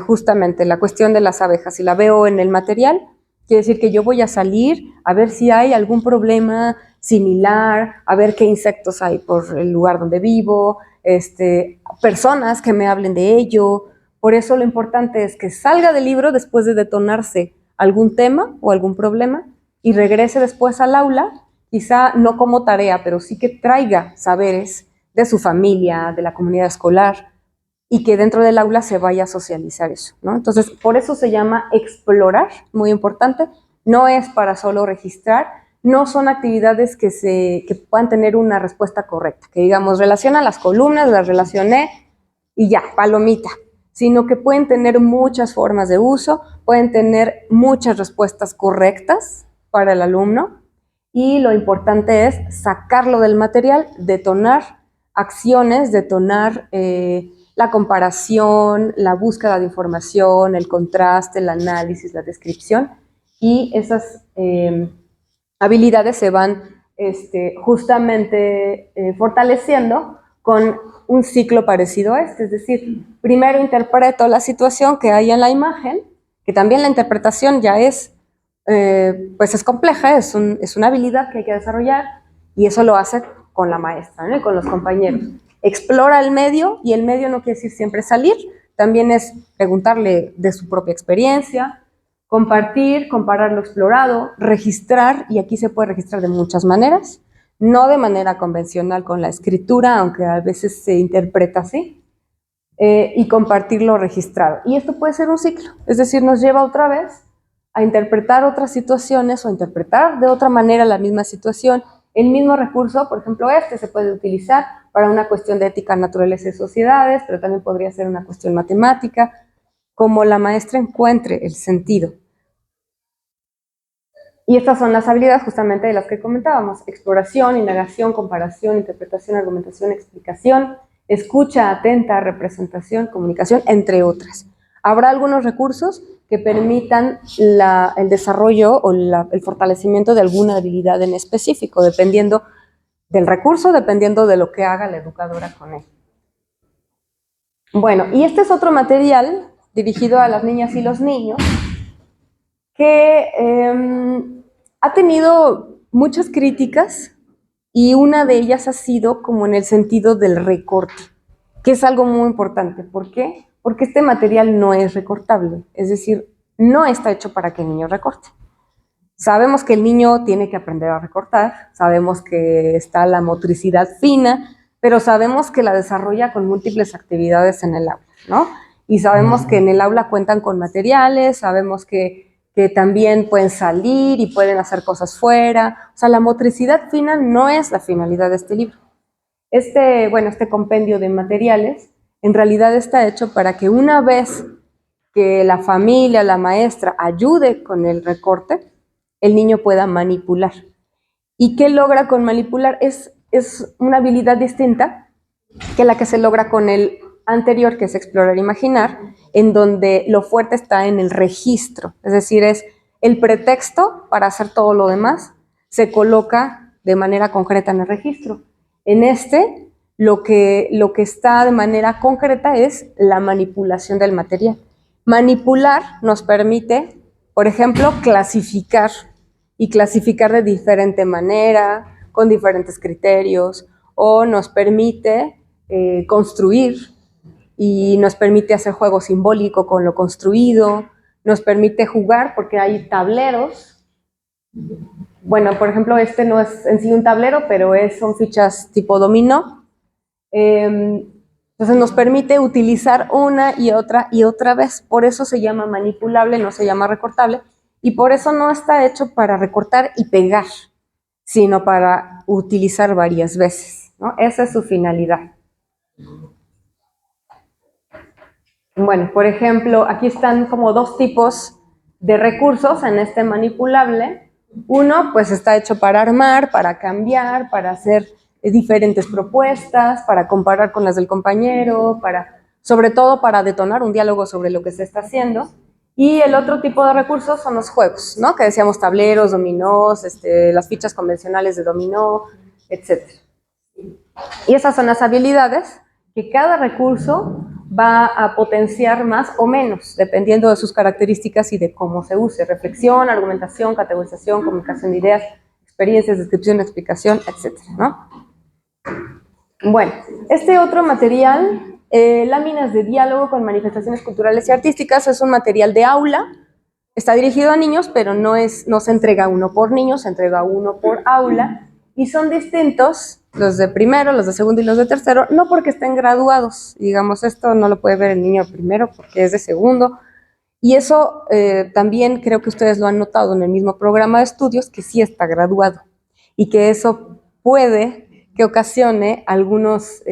justamente la cuestión de las abejas y la veo en el material, quiere decir que yo voy a salir a ver si hay algún problema similar, a ver qué insectos hay por el lugar donde vivo, personas que me hablen de ello. Por eso lo importante es que salga del libro después de detonarse algún tema o algún problema y regrese después al aula, quizá no como tarea, pero sí que traiga saberes de su familia, de la comunidad escolar, y que dentro del aula se vaya a socializar eso, ¿no? Entonces, por eso se llama explorar, muy importante, no es para solo registrar, no son actividades que puedan tener una respuesta correcta, que digamos, relaciona las columnas, las relacioné y ya, palomita, sino que pueden tener muchas formas de uso, pueden tener muchas respuestas correctas para el alumno, y lo importante es sacarlo del material, detonar acciones, detonar la comparación, la búsqueda de información, el contraste, el análisis, la descripción, y esas habilidades se van justamente fortaleciendo con un ciclo parecido a este, es decir, primero interpreto la situación que hay en la imagen, que también la interpretación ya es, pues es compleja, es una habilidad que hay que desarrollar, y eso lo hace con la maestra, ¿no? Y con los compañeros. Explora el medio, y el medio no quiere decir siempre salir, también es preguntarle de su propia experiencia, compartir, comparar lo explorado, registrar, y aquí se puede registrar de muchas maneras, no de manera convencional con la escritura, aunque a veces se interpreta así, y compartir lo registrado. Y esto puede ser un ciclo, es decir, nos lleva otra vez a interpretar otras situaciones o a interpretar de otra manera la misma situación. El mismo recurso, por ejemplo, se puede utilizar para una cuestión de ética, naturaleza y sociedades, pero también podría ser una cuestión matemática, como la maestra encuentre el sentido. Y estas son las habilidades justamente de las que comentábamos: exploración, indagación, comparación, interpretación, argumentación, explicación, escucha atenta, representación, comunicación, entre otras. Habrá algunos recursos que permitan el desarrollo o el fortalecimiento de alguna habilidad en específico, dependiendo del recurso, dependiendo de lo que haga la educadora con él. Bueno, y este es otro material dirigido a las niñas y los niños que ha tenido muchas críticas, y una de ellas ha sido como en el sentido del recorte, que es algo muy importante. ¿Por qué? Porque este material no es recortable, es decir, no está hecho para que el niño recorte. Sabemos que el niño tiene que aprender a recortar, sabemos que está la motricidad fina, pero sabemos que la desarrolla con múltiples actividades en el aula, ¿no? Y sabemos que en el aula cuentan con materiales, sabemos que también pueden salir y pueden hacer cosas fuera. O sea, la motricidad fina no es la finalidad de este libro. Este compendio de materiales en realidad está hecho para que una vez que la familia, la maestra ayude con el recorte, el niño pueda manipular. ¿Y qué logra con manipular? Es una habilidad distinta que la que se logra con el anterior, que es explorar e imaginar, en donde lo fuerte está en el registro, es decir, es el pretexto para hacer todo lo demás, se coloca de manera concreta en el registro. En lo que está de manera concreta es la manipulación del material. Manipular nos permite, por ejemplo, clasificar, y clasificar de diferente manera, con diferentes criterios, o nos permite construir, y nos permite hacer juego simbólico con lo construido, nos permite jugar porque hay tableros. Bueno, por ejemplo, este no es en sí un tablero, pero son fichas tipo dominó. Entonces nos permite utilizar una y otra vez. Por eso se llama manipulable, no se llama recortable, y por eso no está hecho para recortar y pegar, sino para utilizar varias veces, ¿no? Esa es su finalidad. Bueno, por ejemplo, aquí están como dos tipos de recursos en este manipulable. Uno, pues está hecho para armar, para cambiar, para hacer diferentes propuestas, para comparar con las del compañero, sobre todo para detonar un diálogo sobre lo que se está haciendo. Y el otro tipo de recursos son los juegos, ¿no? Que decíamos tableros, dominós, las fichas convencionales de dominó, etc. Y esas son las habilidades que cada recurso va a potenciar más o menos, dependiendo de sus características y de cómo se use. Reflexión, argumentación, categorización, comunicación de ideas, experiencias, descripción, explicación, etc., ¿no? Bueno, este otro material, láminas de diálogo con manifestaciones culturales y artísticas, es un material de aula. Está dirigido a niños, pero no se entrega uno por niño, se entrega uno por aula, y son distintos los de primero, los de segundo y los de tercero, no porque estén graduados. Digamos, esto no lo puede ver el niño de primero porque es de segundo, y eso también creo que ustedes lo han notado en el mismo programa de estudios, que sí está graduado, y que eso puede que ocasione algunos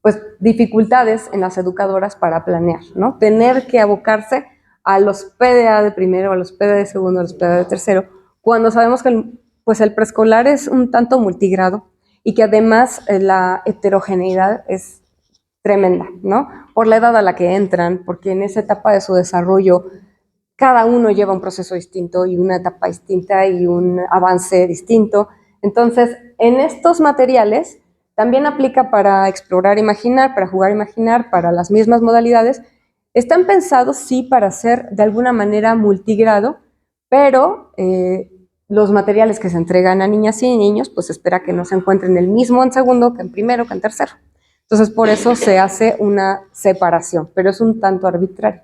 pues dificultades en las educadoras para planear, ¿no? Tener que abocarse a los PDA de primero, a los PDA de segundo, a los PDA de tercero, cuando sabemos que el preescolar es un tanto multigrado y que además la heterogeneidad es tremenda, ¿no? Por la edad a la que entran, porque en esa etapa de su desarrollo cada uno lleva un proceso distinto y una etapa distinta y un avance distinto. Entonces, en estos materiales también aplica para explorar, imaginar, para jugar, imaginar, para las mismas modalidades. Están pensados, sí, para ser de alguna manera multigrado, pero los materiales que se entregan a niñas y niños, pues espera que no se encuentren el mismo en segundo que en primero que en tercero. Entonces, por eso se hace una separación, pero es un tanto arbitrario.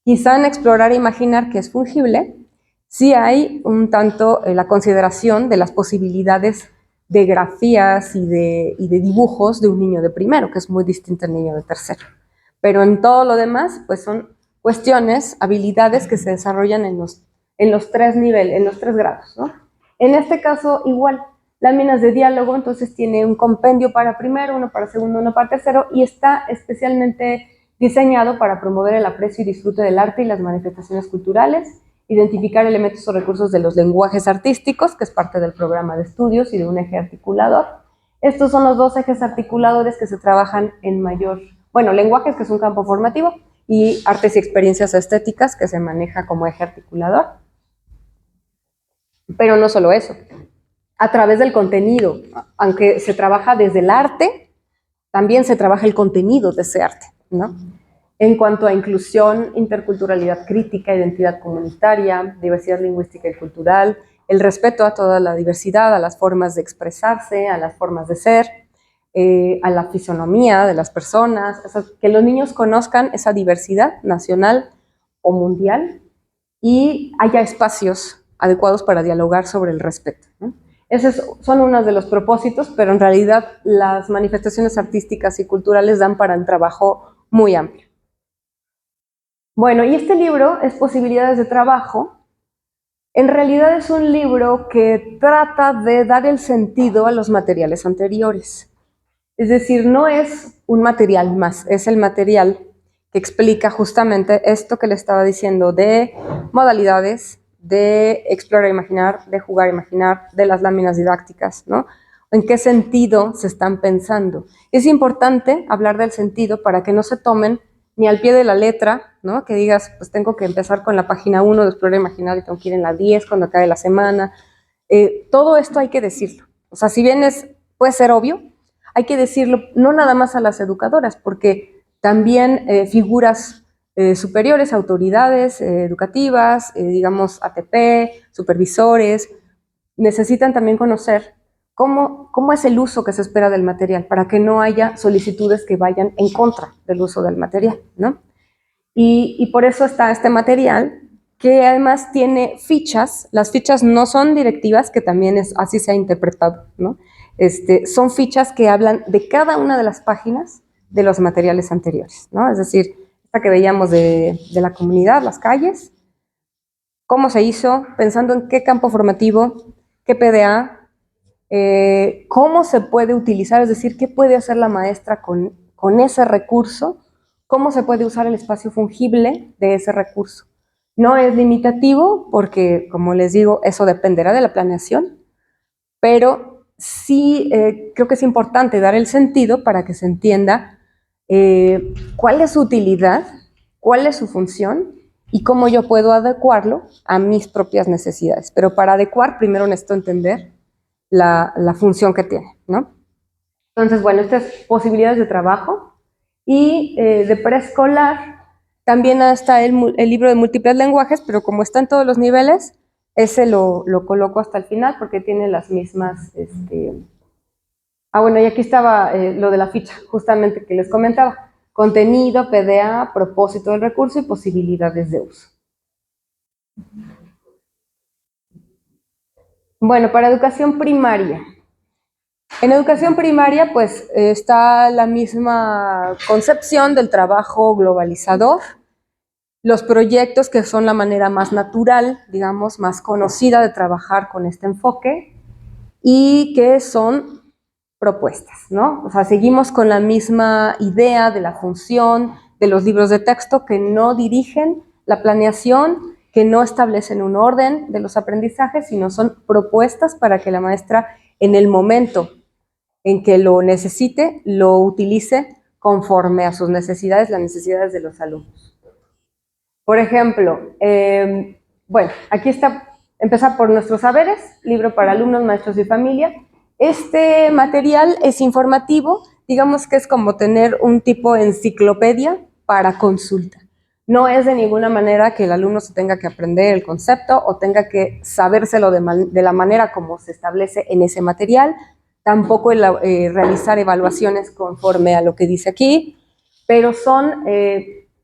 Quizá en explorar e imaginar, que es fungible, sí hay un tanto la consideración de las posibilidades de grafías y de dibujos de un niño de primero, que es muy distinto al niño de tercero. Pero en todo lo demás, pues son cuestiones, habilidades que se desarrollan en los tres niveles, en los tres grados, ¿no? En este caso, igual, láminas de diálogo, entonces tiene un compendio para primero, uno para segundo, uno para tercero, y está especialmente diseñado para promover el aprecio y disfrute del arte y las manifestaciones culturales, identificar elementos o recursos de los lenguajes artísticos, que es parte del programa de estudios y de un eje articulador. Estos son los dos ejes articuladores que se trabajan en mayor, bueno, lenguajes, que es un campo formativo, y artes y experiencias estéticas, que se maneja como eje articulador. Pero no solo eso, a través del contenido, aunque se trabaja desde el arte, también se trabaja el contenido de ese arte, ¿no? En cuanto a inclusión, interculturalidad crítica, identidad comunitaria, diversidad lingüística y cultural, el respeto a toda la diversidad, a las formas de expresarse, a las formas de ser, a la fisonomía de las personas, o sea, que los niños conozcan esa diversidad nacional o mundial y haya espacios adecuados para dialogar sobre el respeto, ¿no? Esos son unos de los propósitos, pero en realidad las manifestaciones artísticas y culturales dan para un trabajo muy amplio. Bueno, y este libro es Posibilidades de Trabajo. En realidad es un libro que trata de dar el sentido a los materiales anteriores. Es decir, no es un material más, es el material que explica justamente esto que le estaba diciendo de modalidades, de explorar, imaginar, de jugar, imaginar, de las láminas didácticas, ¿no? ¿En qué sentido se están pensando? Es importante hablar del sentido para que no se tomen ni al pie de la letra, ¿no? Que digas, pues tengo que empezar con la página 1 de explorar, imaginar y tengo que ir en la 10 cuando acabe la semana. Todo esto hay que decirlo. O sea, si bien puede ser obvio, hay que decirlo no nada más a las educadoras, porque también figuras superiores, autoridades educativas, digamos ATP, supervisores, necesitan también conocer cómo es el uso que se espera del material, para que no haya solicitudes que vayan en contra del uso del material, ¿no? Y por eso está este material, que además tiene fichas. Las fichas no son directivas, que también así se ha interpretado, ¿no? Son fichas que hablan de cada una de las páginas de los materiales anteriores, ¿no? Es decir, esta que veíamos de la comunidad, las calles, cómo se hizo, pensando en qué campo formativo, qué PDA, cómo se puede utilizar, es decir, qué puede hacer la maestra con ese recurso, cómo se puede usar el espacio fungible de ese recurso. No es limitativo porque, como les digo, eso dependerá de la planeación, pero sí creo que es importante dar el sentido para que se entienda cuál es su utilidad, cuál es su función y cómo yo puedo adecuarlo a mis propias necesidades. Pero para adecuar, primero necesito entender la función que tiene, ¿no? Entonces, bueno, estas posibilidades de trabajo. Y de preescolar también está el libro de múltiples lenguajes, pero como está en todos los niveles, ese lo coloco hasta el final porque tiene las mismas... bueno, y aquí estaba lo de la ficha, justamente que les comentaba. Contenido, PDA, propósito del recurso y posibilidades de uso. Bueno, para educación primaria. En educación primaria, pues, está la misma concepción del trabajo globalizador, los proyectos que son la manera más natural, digamos, más conocida de trabajar con este enfoque, y que son propuestas, ¿no? O sea, seguimos con la misma idea de la función de los libros de texto que no dirigen la planeación, que no establecen un orden de los aprendizajes, sino son propuestas para que la maestra en el momento en que lo necesite, lo utilice conforme a sus necesidades, las necesidades de los alumnos. Por ejemplo, bueno, aquí está, empezar por nuestros saberes, libro para alumnos, maestros y familia. Este material es informativo, digamos que es como tener un tipo de enciclopedia para consulta. No es de ninguna manera que el alumno se tenga que aprender el concepto o tenga que sabérselo de la manera como se establece en ese material, tampoco realizar evaluaciones conforme a lo que dice aquí, pero son,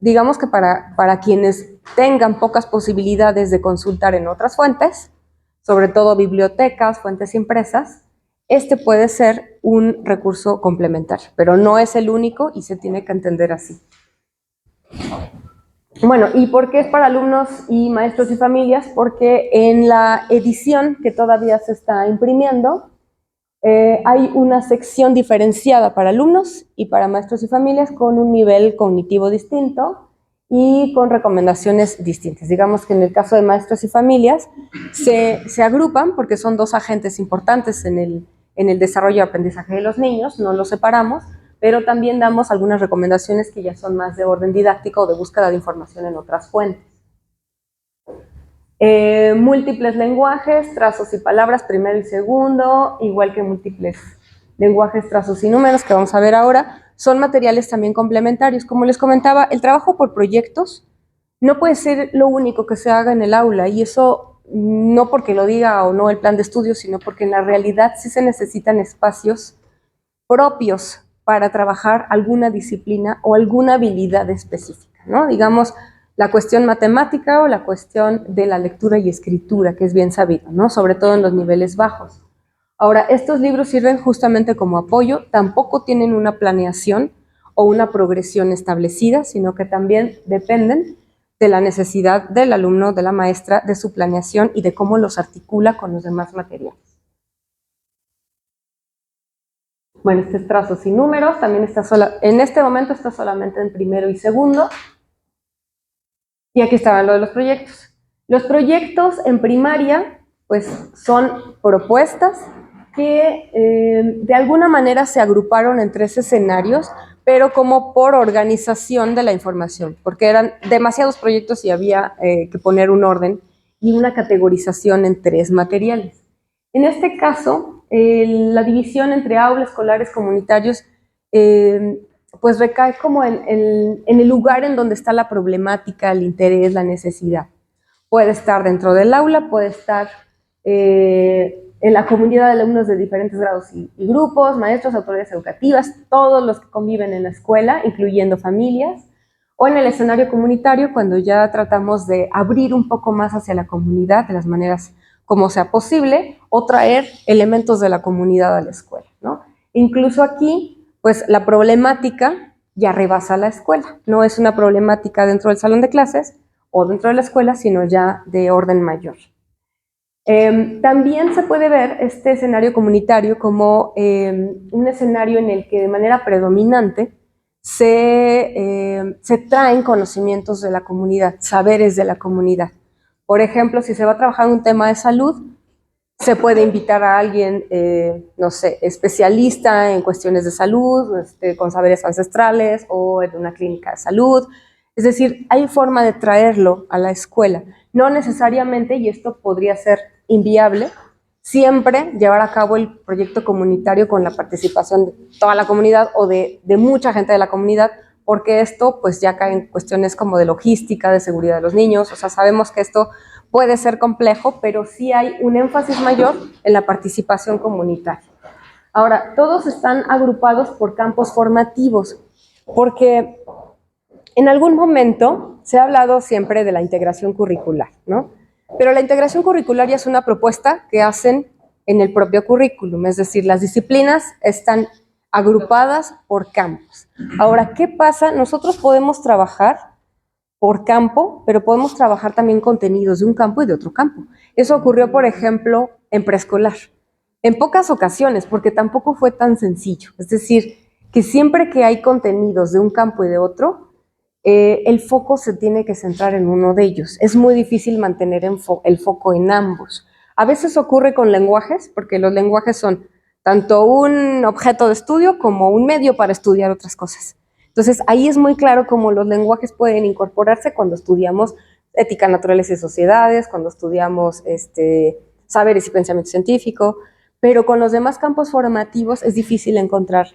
digamos que para quienes tengan pocas posibilidades de consultar en otras fuentes, sobre todo bibliotecas, fuentes impresas, este puede ser un recurso complementario, pero no es el único y se tiene que entender así. Bueno, ¿y por qué es para alumnos y maestros y familias? Porque en la edición que todavía se está imprimiendo, hay una sección diferenciada para alumnos y para maestros y familias con un nivel cognitivo distinto y con recomendaciones distintas. Digamos que en el caso de maestros y familias se agrupan porque son dos agentes importantes en el desarrollo y aprendizaje de los niños, no los separamos, pero también damos algunas recomendaciones que ya son más de orden didáctico o de búsqueda de información en otras fuentes. Múltiples lenguajes, trazos y palabras, primero y segundo, igual que múltiples lenguajes, trazos y números, que vamos a ver ahora, son materiales también complementarios. Como les comentaba, el trabajo por proyectos no puede ser lo único que se haga en el aula, y eso no porque lo diga o no el plan de estudio, sino porque en la realidad sí se necesitan espacios propios para trabajar alguna disciplina o alguna habilidad específica, ¿no? Digamos, la cuestión matemática o la cuestión de la lectura y escritura, que es bien sabido, ¿no? Sobre todo en los niveles bajos. Ahora, estos libros sirven justamente como apoyo, tampoco tienen una planeación o una progresión establecida, sino que también dependen de la necesidad del alumno, de la maestra, de su planeación y de cómo los articula con los demás materiales. Bueno, este es trazos y números, también está en este momento está solamente en primero y segundo. Y aquí estaban lo de los proyectos. Los proyectos en primaria, pues son propuestas que de alguna manera se agruparon en 3 escenarios, pero como por organización de la información, porque eran demasiados proyectos y había que poner un orden y una categorización en 3 materiales. En este caso, la división entre aula, escolares, comunitarios, pues recae como en el lugar en donde está la problemática, el interés, la necesidad. Puede estar dentro del aula, puede estar en la comunidad de alumnos de diferentes grados y grupos, maestros, autoridades educativas, todos los que conviven en la escuela, incluyendo familias, o en el escenario comunitario, cuando ya tratamos de abrir un poco más hacia la comunidad, de las maneras como sea posible, o traer elementos de la comunidad a la escuela, ¿no? Incluso aquí, pues la problemática ya rebasa la escuela, no es una problemática dentro del salón de clases o dentro de la escuela, sino ya de orden mayor. También se puede ver este escenario comunitario como un escenario en el que de manera predominante se traen conocimientos de la comunidad, saberes de la comunidad. Por ejemplo, si se va a trabajar un tema de salud, se puede invitar a alguien, no sé, especialista en cuestiones de salud, con saberes ancestrales o en una clínica de salud. Es decir, hay forma de traerlo a la escuela. No necesariamente, y esto podría ser inviable, siempre llevar a cabo el proyecto comunitario con la participación de toda la comunidad o de mucha gente de la comunidad, porque esto pues ya cae en cuestiones como de logística, de seguridad de los niños. O sea, sabemos que esto puede ser complejo, pero sí hay un énfasis mayor en la participación comunitaria. Ahora, todos están agrupados por campos formativos, porque en algún momento se ha hablado siempre de la integración curricular, ¿no? Pero la integración curricular ya es una propuesta que hacen en el propio currículum, es decir, las disciplinas están agrupadas por campos. Ahora, ¿qué pasa? Nosotros podemos trabajar por campo, pero podemos trabajar también contenidos de un campo y de otro campo. Eso ocurrió, por ejemplo, en preescolar. en pocas ocasiones, porque tampoco fue tan sencillo. Es decir, que siempre que hay contenidos de un campo y de otro, el foco se tiene que centrar en uno de ellos. Es muy difícil mantener el foco en ambos. A veces ocurre con lenguajes, porque los lenguajes son tanto un objeto de estudio como un medio para estudiar otras cosas. Entonces, ahí es muy claro cómo los lenguajes pueden incorporarse cuando estudiamos ética, naturaleza y sociedades, cuando estudiamos saberes y pensamiento científico, pero con los demás campos formativos es difícil encontrar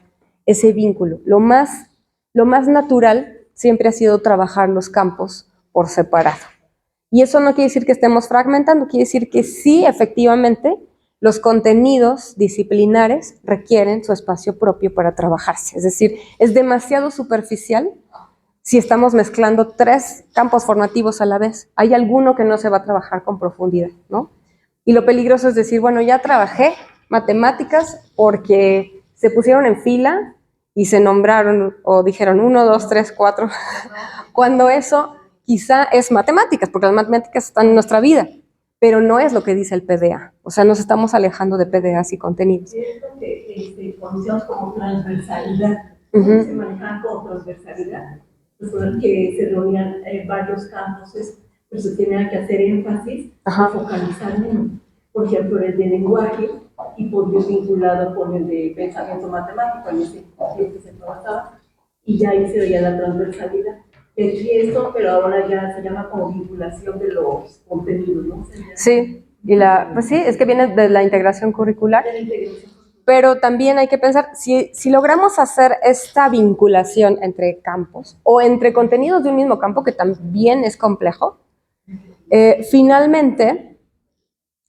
ese vínculo. Lo más natural siempre ha sido trabajar los campos por separado. Y eso no quiere decir que estemos fragmentando, quiere decir que sí, efectivamente, los contenidos disciplinares requieren su espacio propio para trabajarse. Es decir, es demasiado superficial si estamos mezclando 3 campos formativos a la vez. Hay alguno que no se va a trabajar con profundidad, ¿no? Y lo peligroso es decir, bueno, ya trabajé matemáticas porque se pusieron en fila y se nombraron o dijeron 1, 2, 3, 4, cuando eso quizá es matemáticas, porque las matemáticas están en nuestra vida, pero no es lo que dice el PDA. O sea, nos estamos alejando de PDAs y contenidos. Es lo que conocemos como transversalidad. Se manejan como transversalidad. Pues, que se reunían varios campos, pero se tenía que hacer énfasis, focalizar menos. Por ejemplo, el de lenguaje, y por Dios vinculado con el de pensamiento matemático, en ese que se trabajaba, y ya ahí se veía la transversalidad. Aquí esto, pero ahora ya se llama como vinculación de los contenidos, ¿no? Sí, pues sí, es que viene de la integración curricular. Pero también hay que pensar, si logramos hacer esta vinculación entre campos o entre contenidos de un mismo campo, que también es complejo, finalmente,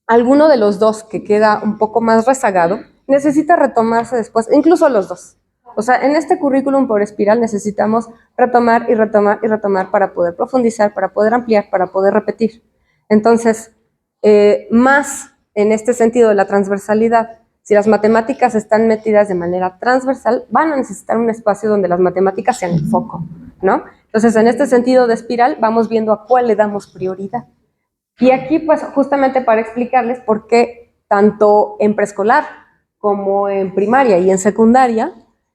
alguno de los dos que queda un poco más rezagado necesita retomarse después, incluso los dos. O sea, en este currículum por espiral necesitamos retomar y retomar y retomar para poder profundizar, para poder ampliar, para poder repetir. Entonces, más en este sentido de la transversalidad, si las matemáticas están metidas de manera transversal, van a necesitar un espacio donde las matemáticas sean el foco, ¿no? Entonces, en este sentido de espiral, vamos viendo a cuál le damos prioridad. Y aquí, pues, justamente para explicarles por qué tanto en preescolar como en primaria y en secundaria,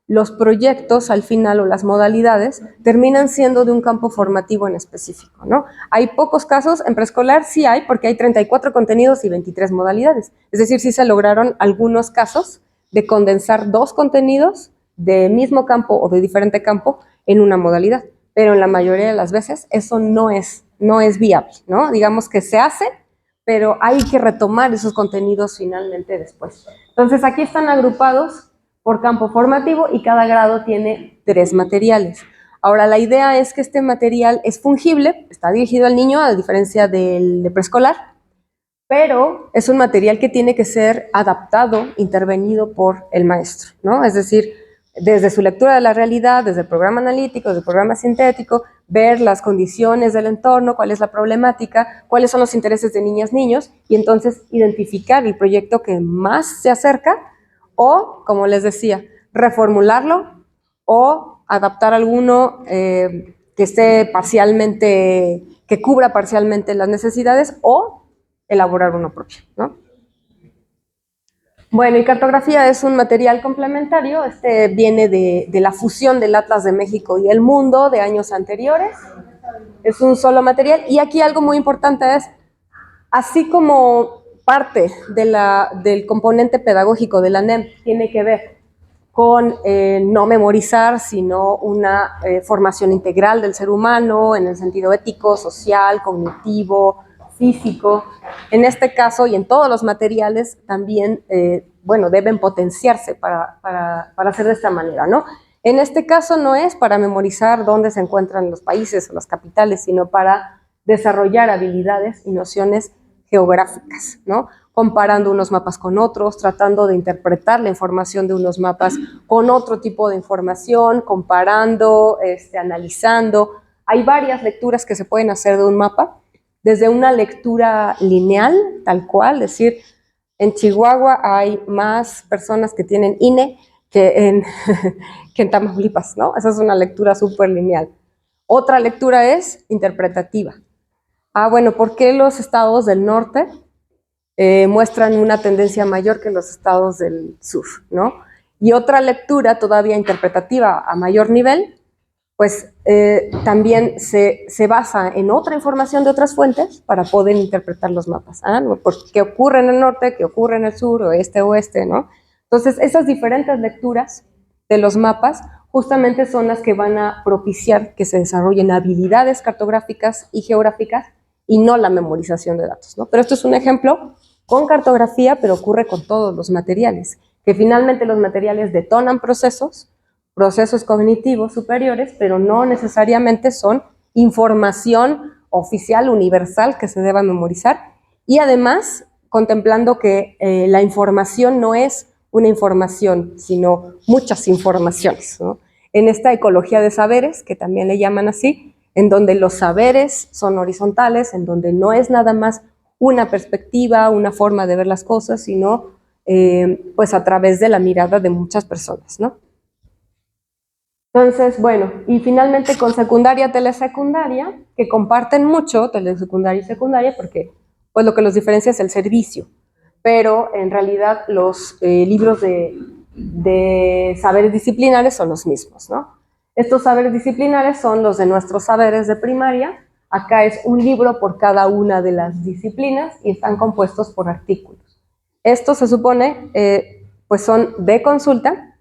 los proyectos al final o las modalidades terminan siendo de un campo formativo en específico, ¿no? Hay pocos casos, en preescolar sí hay, porque hay 34 contenidos y 23 modalidades. Es decir, sí se lograron algunos casos de condensar 2 contenidos de mismo campo o de diferente campo en una modalidad, pero en la mayoría de las veces eso no es viable, ¿no? Digamos que se hace, pero hay que retomar esos contenidos finalmente después. Entonces, aquí están agrupados por campo formativo y cada grado tiene 3 materiales. Ahora, la idea es que este material es fungible, está dirigido al niño, a diferencia del de preescolar, pero es un material que tiene que ser adaptado, intervenido por el maestro, ¿no? Es decir, desde su lectura de la realidad, desde el programa analítico, desde el programa sintético, ver las condiciones del entorno, cuál es la problemática, cuáles son los intereses de niñas, niños, y entonces identificar el proyecto que más se acerca o, como les decía, reformularlo o adaptar alguno que esté parcialmente, que cubra parcialmente las necesidades o elaborar uno propio, ¿no? Bueno, y cartografía es un material complementario, viene de la fusión del Atlas de México y el mundo de años anteriores, es un solo material, y aquí algo muy importante es, así como parte del componente pedagógico de la NEM tiene que ver con no memorizar, sino una formación integral del ser humano en el sentido ético, social, cognitivo, físico. En este caso y en todos los materiales también, deben potenciarse para hacer de esta manera, ¿no? En este caso no es para memorizar dónde se encuentran los países o las capitales, sino para desarrollar habilidades y nociones geográficas, ¿no? Comparando unos mapas con otros, tratando de interpretar la información de unos mapas con otro tipo de información, comparando, analizando. Hay varias lecturas que se pueden hacer de un mapa, desde una lectura lineal, tal cual, es decir, en Chihuahua hay más personas que tienen INE que en Tamaulipas, ¿no? Esa es una lectura súper lineal. Otra lectura es interpretativa. Bueno, ¿por qué los estados del norte muestran una tendencia mayor que los estados del sur, ¿no? Y otra lectura todavía interpretativa a mayor nivel, pues también se basa en otra información de otras fuentes para poder interpretar los mapas. ¿Qué ocurre en el norte? ¿Qué ocurre en el sur? Oeste, ¿no? Entonces, esas diferentes lecturas de los mapas justamente son las que van a propiciar que se desarrollen habilidades cartográficas y geográficas y no la memorización de datos, ¿no? Pero esto es un ejemplo con cartografía, pero ocurre con todos los materiales, que finalmente los materiales detonan procesos cognitivos superiores, pero no necesariamente son información oficial, universal, que se deba memorizar, y además contemplando que la información no es una información, sino muchas informaciones, ¿no? En esta ecología de saberes, que también le llaman así, en donde los saberes son horizontales, en donde no es nada más una perspectiva, una forma de ver las cosas, sino pues a través de la mirada de muchas personas, ¿no? Entonces, bueno, y finalmente con secundaria, telesecundaria, que comparten mucho, telesecundaria y secundaria, porque pues lo que los diferencia es el servicio, pero en realidad los libros de saberes disciplinares son los mismos, ¿no? Estos saberes disciplinares son los de nuestros saberes de primaria. Acá es un libro por cada una de las disciplinas y están compuestos por artículos. Estos se supone, pues son de consulta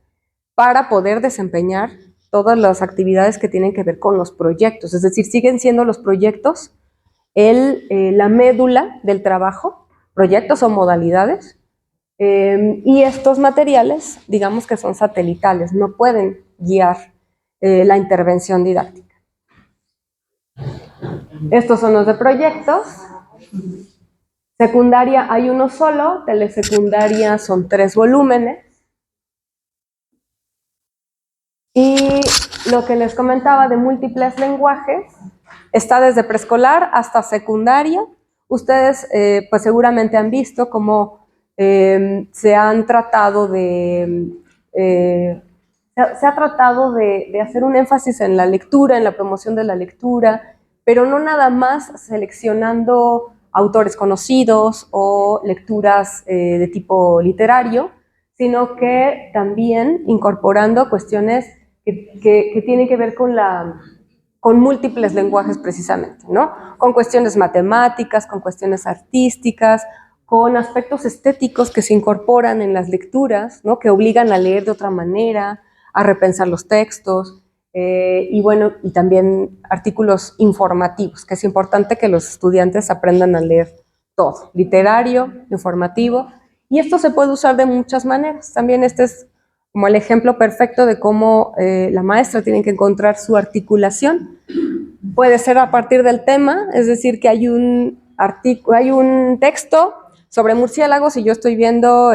para poder desempeñar todas las actividades que tienen que ver con los proyectos, es decir, siguen siendo los proyectos la médula del trabajo, proyectos o modalidades, y estos materiales, digamos que son satelitales, no pueden guiar la intervención didáctica. Estos son los de proyectos. Secundaria hay uno solo, telesecundaria son 3 volúmenes. Y lo que les comentaba de múltiples lenguajes está desde preescolar hasta secundaria. Ustedes pues seguramente han visto cómo se ha tratado de hacer un énfasis en la lectura, en la promoción de la lectura, pero no nada más seleccionando autores conocidos o lecturas de tipo literario, sino que también incorporando cuestiones que tienen que ver con múltiples lenguajes precisamente, ¿no? Con cuestiones matemáticas, con cuestiones artísticas, con aspectos estéticos que se incorporan en las lecturas, ¿no? Que obligan a leer de otra manera, a repensar los textos, y bueno, y también artículos informativos, que es importante que los estudiantes aprendan a leer todo, literario, informativo, y esto se puede usar de muchas maneras. También este es como el ejemplo perfecto de cómo la maestra tiene que encontrar su articulación. Puede ser a partir del tema, es decir, que hay un texto sobre murciélagos y yo estoy viendo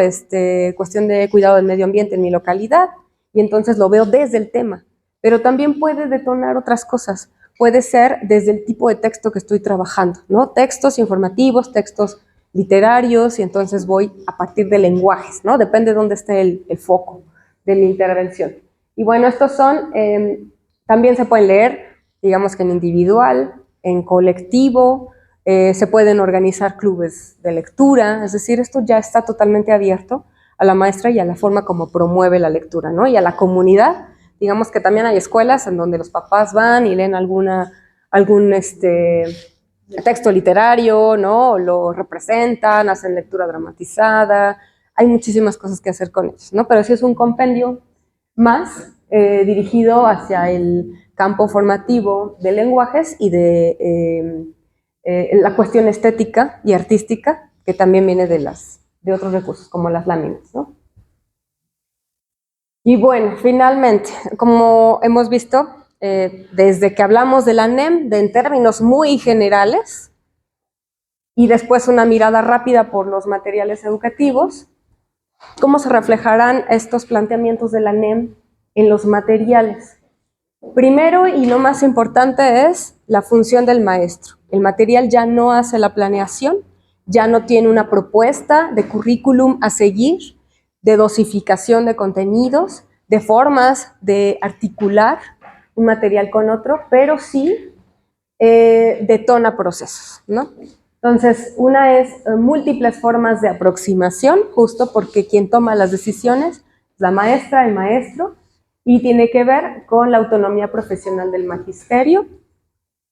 cuestión de cuidado del medio ambiente en mi localidad y entonces lo veo desde el tema, pero también puede detonar otras cosas. Puede ser desde el tipo de texto que estoy trabajando, ¿no? Textos informativos, textos literarios, y entonces voy a partir de lenguajes, ¿no? Depende de dónde esté el foco de mi intervención. Y bueno, estos son, también se pueden leer, digamos que en individual, en colectivo, se pueden organizar clubes de lectura, es decir, esto ya está totalmente abierto a la maestra y a la forma como promueve la lectura, ¿no? Y a la comunidad. Digamos que también hay escuelas en donde los papás van y leen algún texto literario, ¿no? Lo representan, hacen lectura dramatizada, hay muchísimas cosas que hacer con ellos, ¿no? Pero sí es un compendio más dirigido hacia el campo formativo de lenguajes y de la cuestión estética y artística, que también viene de otros recursos, como las láminas, ¿no? Y bueno, finalmente, como hemos visto, desde que hablamos de la NEM, en términos muy generales, y después una mirada rápida por los materiales educativos, ¿cómo se reflejarán estos planteamientos de la NEM en los materiales? Primero y lo más importante es la función del maestro. El material ya no hace la planeación, ya no tiene una propuesta de currículum a seguir, de dosificación de contenidos, de formas de articular un material con otro, pero sí detona procesos, ¿no? Entonces, una es múltiples formas de aproximación, justo porque quien toma las decisiones es la maestra, el maestro, y tiene que ver con la autonomía profesional del magisterio,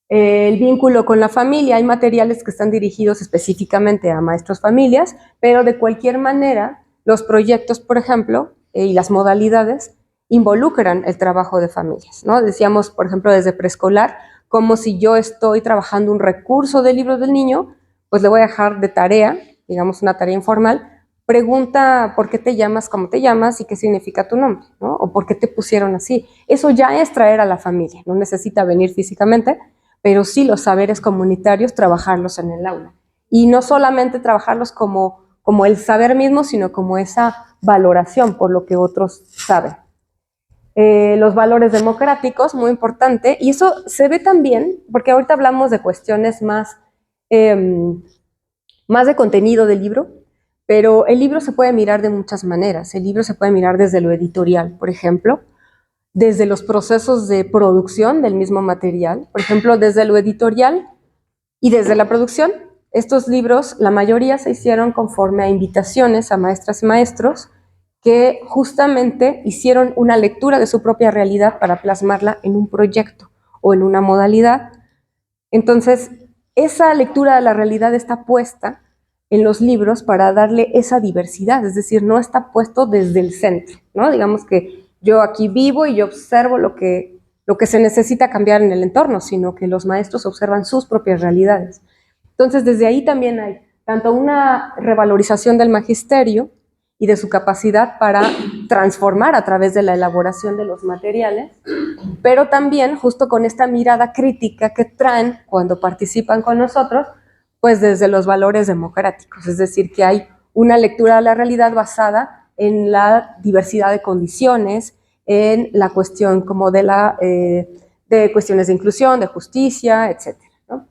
el vínculo con la familia. Hay materiales que están dirigidos específicamente a maestros familias, pero de cualquier manera, los proyectos, por ejemplo, y las modalidades involucran el trabajo de familias, ¿no? Decíamos, por ejemplo, desde preescolar, como si yo estoy trabajando un recurso del libro del niño, pues le voy a dejar de tarea, digamos una tarea informal, pregunta por qué te llamas, cómo te llamas y qué significa tu nombre, ¿no? O por qué te pusieron así. Eso ya es traer a la familia, no necesita venir físicamente, pero sí los saberes comunitarios, trabajarlos en el aula. Y no solamente trabajarlos como el saber mismo, sino como esa valoración por lo que otros saben. Los valores democráticos, muy importante, y eso se ve también, porque ahorita hablamos de cuestiones más de contenido del libro, pero el libro se puede mirar de muchas maneras. El libro se puede mirar desde lo editorial, por ejemplo, desde los procesos de producción del mismo material, por ejemplo, desde lo editorial y desde la producción. Estos libros, la mayoría se hicieron conforme a invitaciones a maestras y maestros que justamente hicieron una lectura de su propia realidad para plasmarla en un proyecto o en una modalidad. Entonces, esa lectura de la realidad está puesta en los libros para darle esa diversidad, es decir, no está puesto desde el centro, ¿no? Digamos que yo aquí vivo y yo observo lo que se necesita cambiar en el entorno, sino que los maestros observan sus propias realidades. Entonces, desde ahí también hay tanto una revalorización del magisterio y de su capacidad para transformar a través de la elaboración de los materiales, pero también justo con esta mirada crítica que traen cuando participan con nosotros, pues desde los valores democráticos, es decir, que hay una lectura de la realidad basada en la diversidad de condiciones, en la cuestión como de cuestiones de inclusión, de justicia, etc. ¿no?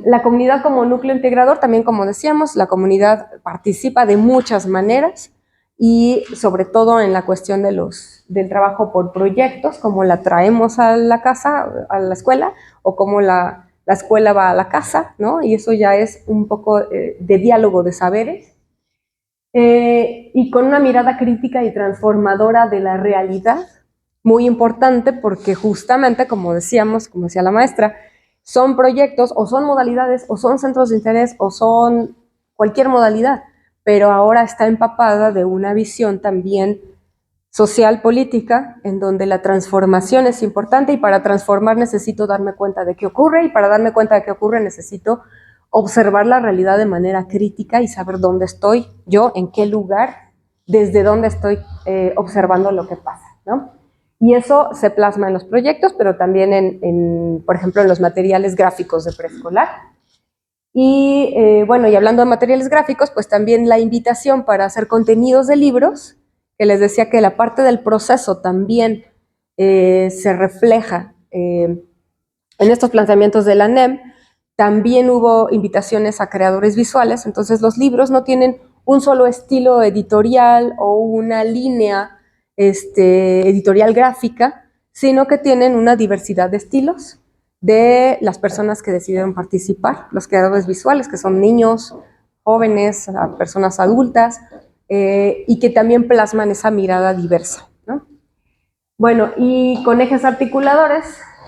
La comunidad como núcleo integrador, también como decíamos, la comunidad participa de muchas maneras y sobre todo en la cuestión del trabajo por proyectos, como la traemos a la casa, a la escuela, o como la escuela va a la casa, ¿no? Y eso ya es un poco de diálogo de saberes. Y con una mirada crítica y transformadora de la realidad, muy importante porque justamente, como decíamos, como decía la maestra, son proyectos o son modalidades o son centros de interés o son cualquier modalidad, pero ahora está empapada de una visión también social, política, en donde la transformación es importante y para transformar necesito darme cuenta de qué ocurre y para darme cuenta de qué ocurre necesito observar la realidad de manera crítica y saber dónde estoy yo, en qué lugar, desde dónde estoy observando lo que pasa, ¿no? Y eso se plasma en los proyectos, pero también por ejemplo, en los materiales gráficos de preescolar. Y bueno, y hablando de materiales gráficos, pues también la invitación para hacer contenidos de libros, que les decía que la parte del proceso también se refleja en estos planteamientos de la NEM. También hubo invitaciones a creadores visuales, entonces los libros no tienen un solo estilo editorial o una línea editorial gráfica, sino que tienen una diversidad de estilos de las personas que decidieron participar, los creadores visuales, que son niños, jóvenes, personas adultas, y que también plasman esa mirada diversa, ¿no? Bueno, y con ejes articuladores,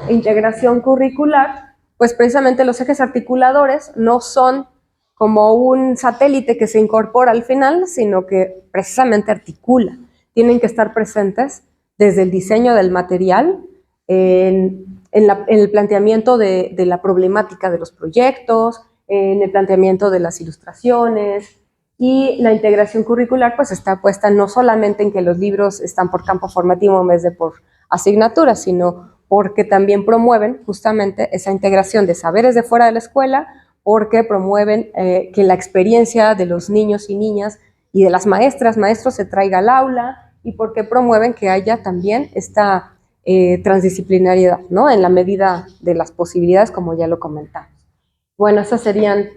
integración curricular, pues precisamente los ejes articuladores no son como un satélite que se incorpora al final, sino que precisamente articula. Tienen que estar presentes desde el diseño del material, en el planteamiento de la problemática de los proyectos, en el planteamiento de las ilustraciones, y la integración curricular pues está puesta no solamente en que los libros están por campo formativo en vez de por asignatura, sino porque también promueven justamente esa integración de saberes de fuera de la escuela, porque promueven que la experiencia de los niños y niñas y de las maestras, maestros se traiga al aula, y porque promueven que haya también esta transdisciplinariedad, ¿no? En la medida de las posibilidades, como ya lo comentamos. Bueno, esas serían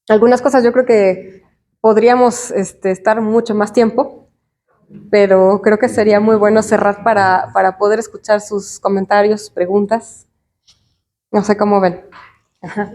algunas cosas. Yo creo que podríamos estar mucho más tiempo, pero creo que sería muy bueno cerrar para poder escuchar sus comentarios, preguntas. No sé cómo ven. Ajá.